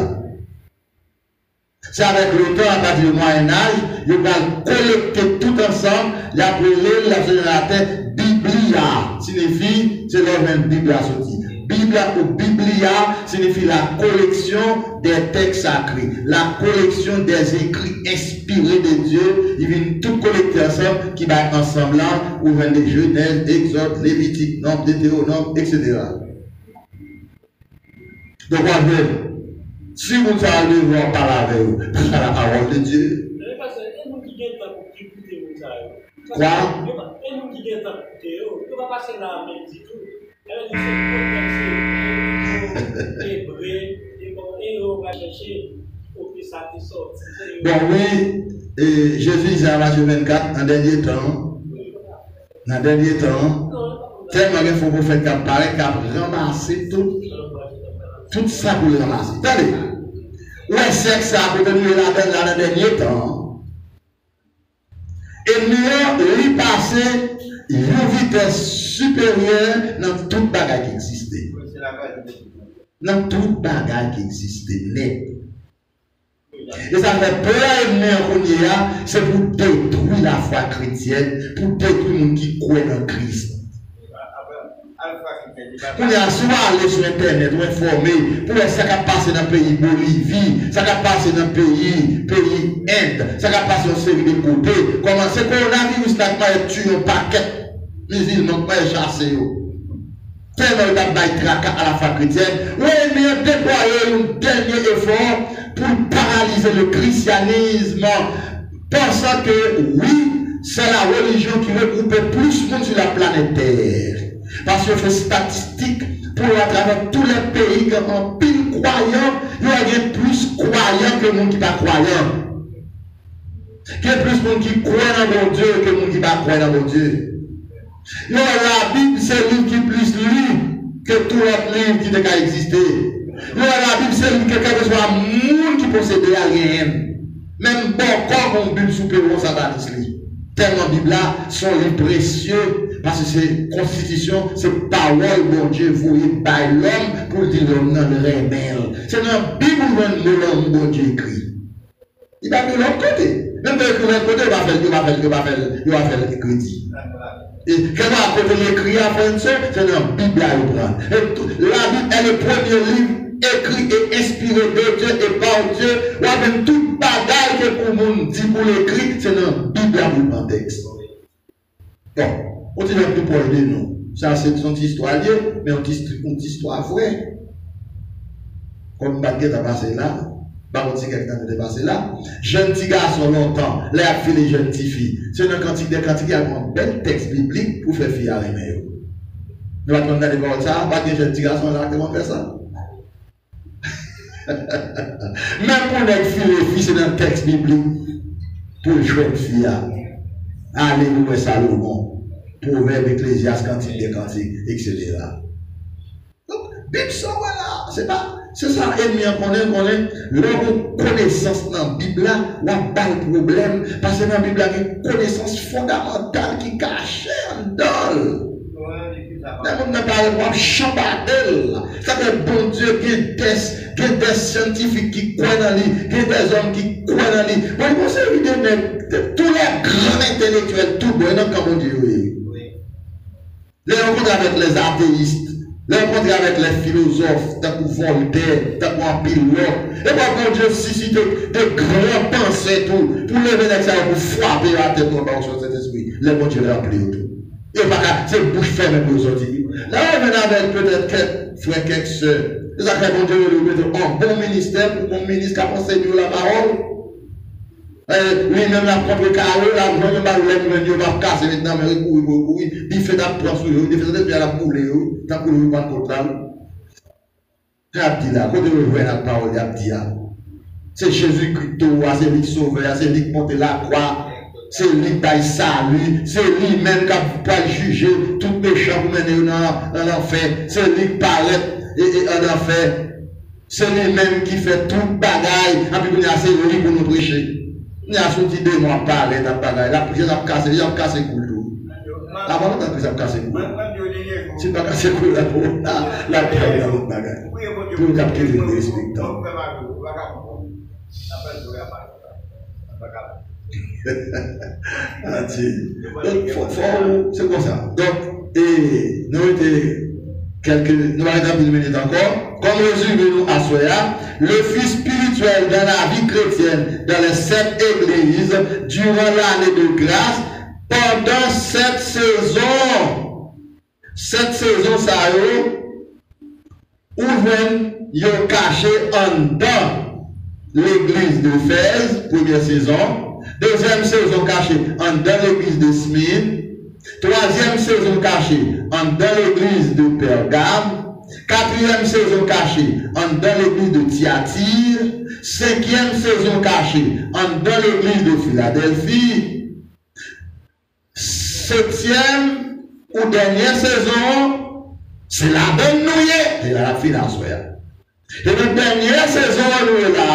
C'est avec le temps, à partir du Moyen-Âge, ils vont collecter tout ensemble, l'appeler la génération Biblia, signifie, c'est leur même Biblia sorti. Biblia ou Biblia signifie la collection des textes sacrés, la collection des écrits inspirés de Dieu. Ils viennent tout collecter ensemble, qui va ensemble là, où viennent les Genèse, Exode, Lévitique, Nombre, Deutéronome, etc. Donc, on veut, si vous allez voir par avec vous, par la parole de Dieu. Quoi? Bon, oui, Jésus disait à Matthieu 24, en dernier temps, tellement il faut que vous faites qu'à paraître, qu'à ramasser tout ça pour le ramasser. Attendez, ouais, c'est que ça a contenu dans le dernier temps. Et nous, lui passer une vitesse supérieure dans toute bagarre qui existait. Dans toute bagarre qui existait, net. Et ça fait peur, c'est pour détruire la foi chrétienne, pour détruire les gens qui croient dans Christ. On est souvent allé sur Internet, on est informé, pour ce qui a passé dans le pays Bolivie, ça qui a passé dans le pays Inde, ça qui a passé dans série de côtés. Comment c'est coronavirus n'a pas tué un paquet, mais ils n'ont pas chassé. Tellement il a baillé tracas à la foi chrétienne. Oui, mais on déployé un dernier effort pour paralyser le christianisme, pensant que oui, c'est la religion qui regroupe plus de monde sur la planète Terre. Parce qu'on fait statistique pour à travers tous les pays qui ont pile croyants, il y a plus croyants que le monde qui n'est pas croyant. Il y a plus de monde qui croit dans mon Dieu que le monde qui n'est pas croyant dans mon Dieu. La Bible, c'est le livre qui est plus lu que tout autre livre qui n'a existé. La Bible, c'est le livre que quel que soit le monde qui possède à rien. Même bon corps, mon Bible supérieure, ça va dire. Tellement Bible là sont les précieux parce que c'est constitution, c'est parole bon Dieu vouée par l'homme pour dire l'homme non le rebelle. C'est dans la Bible où l'homme bon Dieu écrit. Il va de l'autre côté. Même de l'autre côté, il va faire le crédit. Et quand on a côté l'écrit à faire ça, c'est dans la Bible à prendre. La Bible est le premier livre écrit et inspiré de Dieu et par Dieu. Ou avec toute bagaille que pour le monde dit pour l'écrit, c'est dans la Bible à vous prendre texte. Bon, on dit plus proche de nous. Ça, c'est une histoire liée, mais une histoire vraie. Comme Baguette a passé là, on dit quelqu'un qui est passé là. Jeune petit garçon longtemps, là, il les jeunes petites filles. C'est une quantité qui a un bel texte biblique pour faire fier à l'aimer. Nous allons regarder voir ça, pas de jeunes petits garçons là qui vont faire ça. Même pour les filles, c'est un texte biblique pour les jeunes filles. Alléluia, Salomon, Proverbe, Ecclésiaste, Cantique des Cantiques, etc. Donc, Bible, ça, voilà, c'est pas. C'est ça, ennemi, on connaît, leur connaissance dans la Bible, on a pas de problème, parce que dans la Bible, il y a une connaissance fondamentale qui est cachée en dedans. On n'a pas le droit de champadel. Ça veut dire, bon Dieu, il y a des scientifiques qui croient dans lui, il y a des hommes qui croient dans lui. Bon, il faut évidemment, tous les grands intellectuels, tout bon, comme on dit, oui. Les rencontres avec les athéistes. Les rencontres avec les philosophes, tant pour Voltaire, tant pour un pilote. Et pas bon Dieu suscite de grands pensées tout, pour lever l'examen, pour frapper la tête dans cet esprit. Les bon Dieu remplit tout. Et pas c'est bouche fermée pour sortir. Là, on vient avec peut-être quelques frères, quelques soeurs. C'est ça que bon Dieu veut mettre un bon ministère, pour bon ministre qui a enseigné la parole. Lui-même, la propre carreau, la joie, il va casser maintenant, mais il fait la place sur eux, il fait la boule, tant que vous pas contre là. Il a dit là, quand vous voyez la parole, il a dit là. C'est Jésus-Christ, c'est lui qui sauve, c'est lui qui monte la croix, c'est lui qui baille salut, c'est lui-même qui va juger tout pécheur pour mener dans l'enfer, c'est lui qui paraît en enfer, c'est lui-même qui fait tout bagaille, et puis c'est lui pour nous prêcher. Il y a sorti de moi parler dans le bagaille. La prière a cassé le couteau. La bonne entreprise a cassé le couteau. Si pas cassé le couteau, la prière a l'autre bagaille. Pour capter les respectants. C'est comme ça. Donc, et nous nous avons une minute encore. Comme résumé nous à Soya, le fils spirituel dans la vie chrétienne, dans les 7 églises, durant l'année de grâce, pendant 7 saisons. 7 saisons, ça où ils caché en dedans l'église d'Éphèse, première saison. Deuxième saison cachée en dedans l'église de Smyrne. Troisième saison cachée en dans l'église de Pergame. Quatrième saison cachée en dans l'église de Thyatire. Cinquième saison cachée en dans l'église de Philadelphie. Septième ou dernière saison, c'est la bonne nouille. Et la finance. Et la dernière saison, nous est là.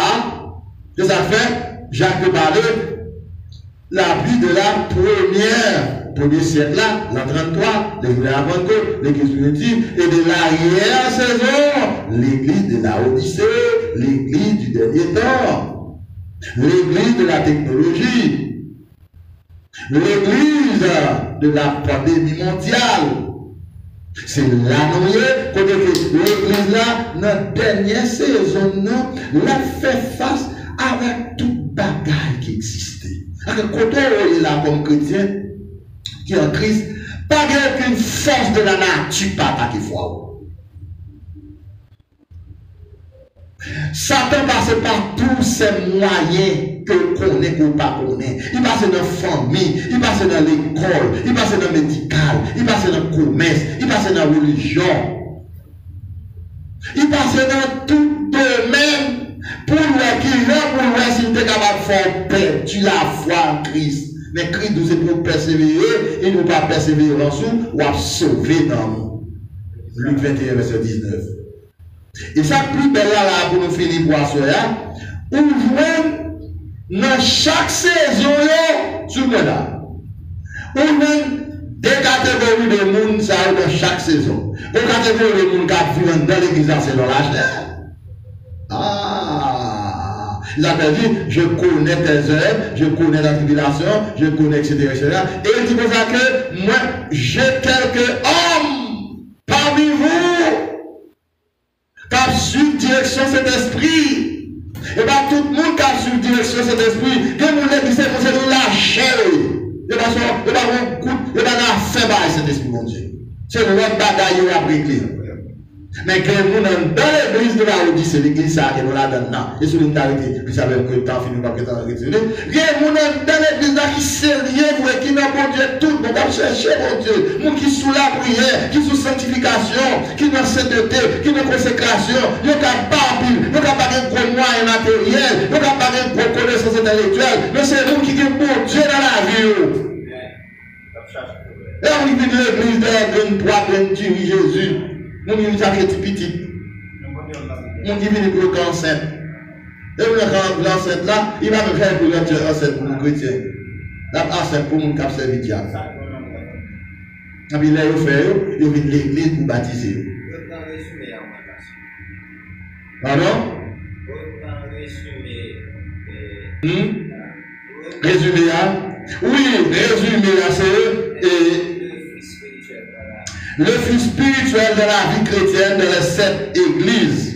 Et ça fait, Jacques de parler, la vie de la premier siècle là, l'an 33, l'église de la Pentecôte, l'église primitive, et de l'arrière-saison, l'église de la Odyssée, l'église du dernier temps, l'église de la technologie, l'église de la pandémie mondiale. C'est la nouille, côté que l'église là, notre dernière saison, nous, l'a fait face avec toute bagaille qui existait. Quand on est là comme chrétien, qui est en Christ, pas qu'une force de la nature pas attaquer foi. Satan passe par tous ces moyens que connaît ou pas connaît. Il passe dans la famille, il passe dans l'école, il passe dans le médical, il passe dans le commerce, il passe dans la religion. Il passe dans tout domaine pour le qui pour le s'il est capable de faire perdre la foi en Christ. Mais Christ nous est pour persévérer, et nous pas persévérer en sous, ou à sauver dans nous. Luc 21, verset 19. Et ça, plus belle là, pour nous finir pour assoya, on voit dans chaque saison, sur le là, on voit des catégories de monde, ça dans chaque saison. Une catégorie de monde qui vivent dans l'église, c'est dans la chair. Il a dit, je connais tes œuvres, je connais la tribulation, je connais, etc., etc. Et il dit comme ça que moi, j'ai quelques hommes parmi vous qui ont suivi direction cet esprit. Et bien tout le monde qui a suivi direction cet esprit, il y a des gens qui se lâcher. Il y a des gens qui ont fait cet esprit, mon Dieu. C'est le même bagaille à briquer. Mais que nous, dans l'église de la Odyssée, l'église ça que nous la donnons, et sur l'unité, vous savez que le temps finit par que le temps est retiré. Il y a des gens dans l'église là qui sérieux, qui n'a pas Dieu tout, nous allons chercher mon Dieu. Nous qui sous la prière, qui sous sanctification, qui dans sainteté, qui dans consécration, nous n'avons pas pile, nous n'avons pas de gros moyens matériels, nous n'avons pas de gros connaissances intellectuelles, mais c'est nous qui avons bon Dieu dans la vie. Et on vit de l'église de la grande poids, grande Jésus. Nous vivons ça qui est petit. Nous vivons pour le cancer. Et le cancer là, il va me faire pour le enceinte pour les chrétiens. La enceinte pour mon cap serviteur. Et puis là, il fait, il vient de l'église pour baptiser. Pardon? Résumé là? Oui, résumé là, c'est le fils spirituel de la vie chrétienne de les 7 églises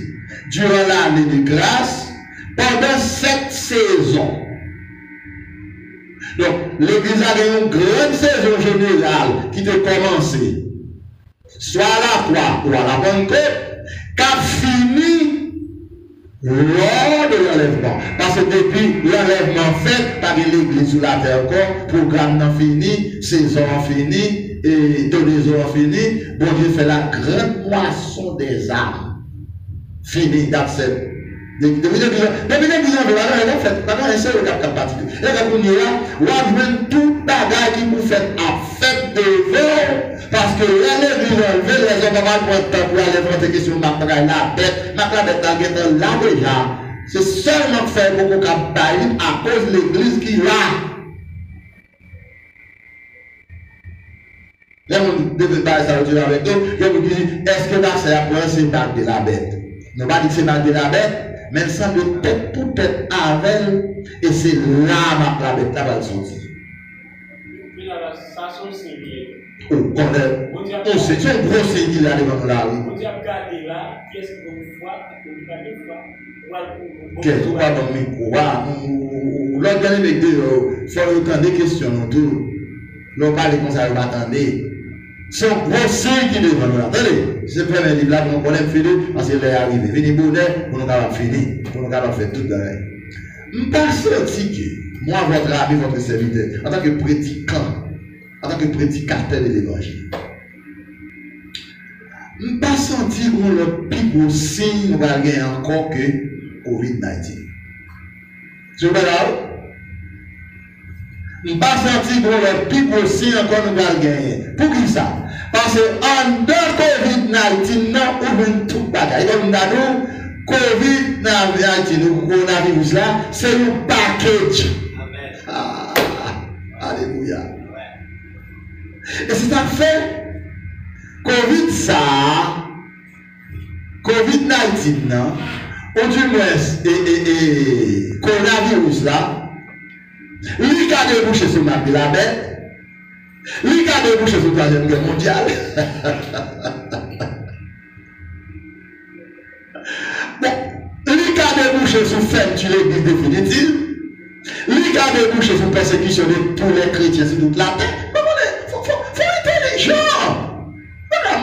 durant l'année de grâce pendant 7 saisons. Donc, l'église a une grande saison générale qui a commencé soit à la croix ou à la Pentecôte, qui a fini lors de l'enlèvement. Parce que depuis l'enlèvement fait par l'église sur la terre encore, programme n'a fini, saison fini, et donnaison fini, bon Dieu fait la grande moisson des âmes. Fini, that's it. Depuis l'église en voilà, elle a fait, maintenant elle sait le cap particulier. Et là, on y a, on a tout bagage qui vous fait à fête de vœux, parce que l'église enlevée, les hommes ont pas de temps pour aller voir des questions, la bête là déjà. C'est seulement fait pour qu'on baille à cause de l'église qui est là. Là, on devait parler ça avec nous. Je vous dis, est-ce que là, c'est la première, c'est bague de la bête? Nous pas dit que c'est bague de la bête, mais elle semble tête pour tête avec, et c'est là ma bête là va le sortir. Ça, c'est un singulier. On sait, c'est un gros singulier là devant la rue. On dit à regarder là, qu'est-ce qu'on voit, qu'est-ce qu'on voit. Qu'est-ce qu'on voit dans le micro? L'autre dernier avec deux, il faut entendre des questions autour. L'on parle comme ça, on va attendre. C'est un gros signe qui est devant nous. Attendez, c'est le premier livre là pour nous connaître fini, parce qu'il est arrivé. Venez bonheur pour nous capables finir, pour nous capables faire tout derrière. Je ne pas senti que moi, votre ami, votre serviteur, en tant que prédicant, en tant que prédicateur de l'évangile, je ne pas senti qu'on le plus gros signe nous va gagner encore que COVID-19. Tu vois là? Je ne pas senti qu'on le plus gros signe encore nous va gagner. Pour qui ça? Parce que en dehors COVID-19, on ouvre tout bagaille. Comme nous, COVID-19, le coronavirus là, c'est un package. Amen. Ah, alléluia. Et c'est à fait COVID ça, COVID-19, non, ou du moins, coronavirus là, lui qui a débouché sur ma la bête, lui qui a débouché sur la Troisième Guerre mondiale. Bon, lui qui a débouché sur fermeture de l'église définitive, lui qui a débouché sur persécution de tous les chrétiens sur toute la terre. Faut intelligent.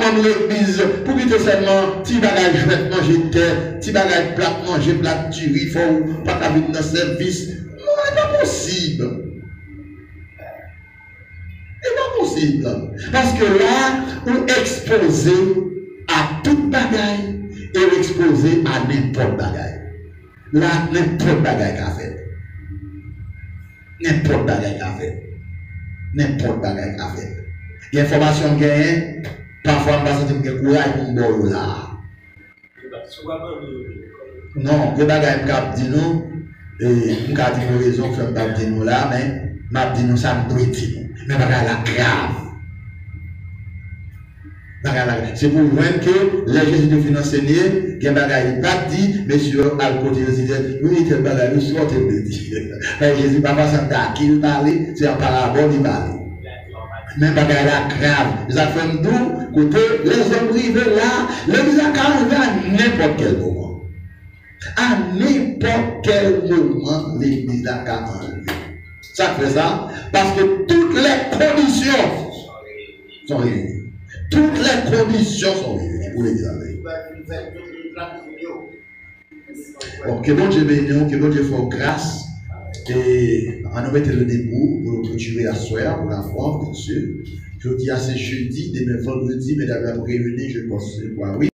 Même l'église, pour quitter seulement, petit bagage, je vais manger terre, petit bagage, plat, manger plat, tu il faut pas qu'à venir dans le service. Non, c'est pas possible. C'est pas possible. Parce que là, on est exposé à toute bagaille et on est exposé à n'importe bagaille. Là, n'importe bagaille qu'a fait. N'importe bagaille qu'a fait. N'importe bagaille qu'a fait. L'information gagne, parfois on va sentir que courage pour me là. Non, que bagaille m'a dit nous, et m'a dit nos raisons, que m'a dit nous là, mais m'a dit nous ça me doit dire. Mais bagaille la grave. C'est pour voir que les Jésus de financer, il y a bagaille pas dit, monsieur, à côté de Jésus, oui, quel bagaille, nous sommes de dire. Jésus pas passant qu'il parlait, c'est en parabole, il parlait. Mais bagaille la grave. Ça fait nous, côté, les hommes privés là, l'église a arrivé à n'importe quel moment. À n'importe quel moment, l'église a arrivé. Ça fait ça, parce que toutes les conditions sont réunies. Toutes les conditions sont réunies pour l'église. Bon, que bon Dieu bénisse, que bon Dieu fasse grâce. Et on nous mettre le debout pour nous clôturer la soirée, pour la foi, bien sûr. Je dis à ce jeudi, demain vendredi, mesdames, après réunis, je pense, oui.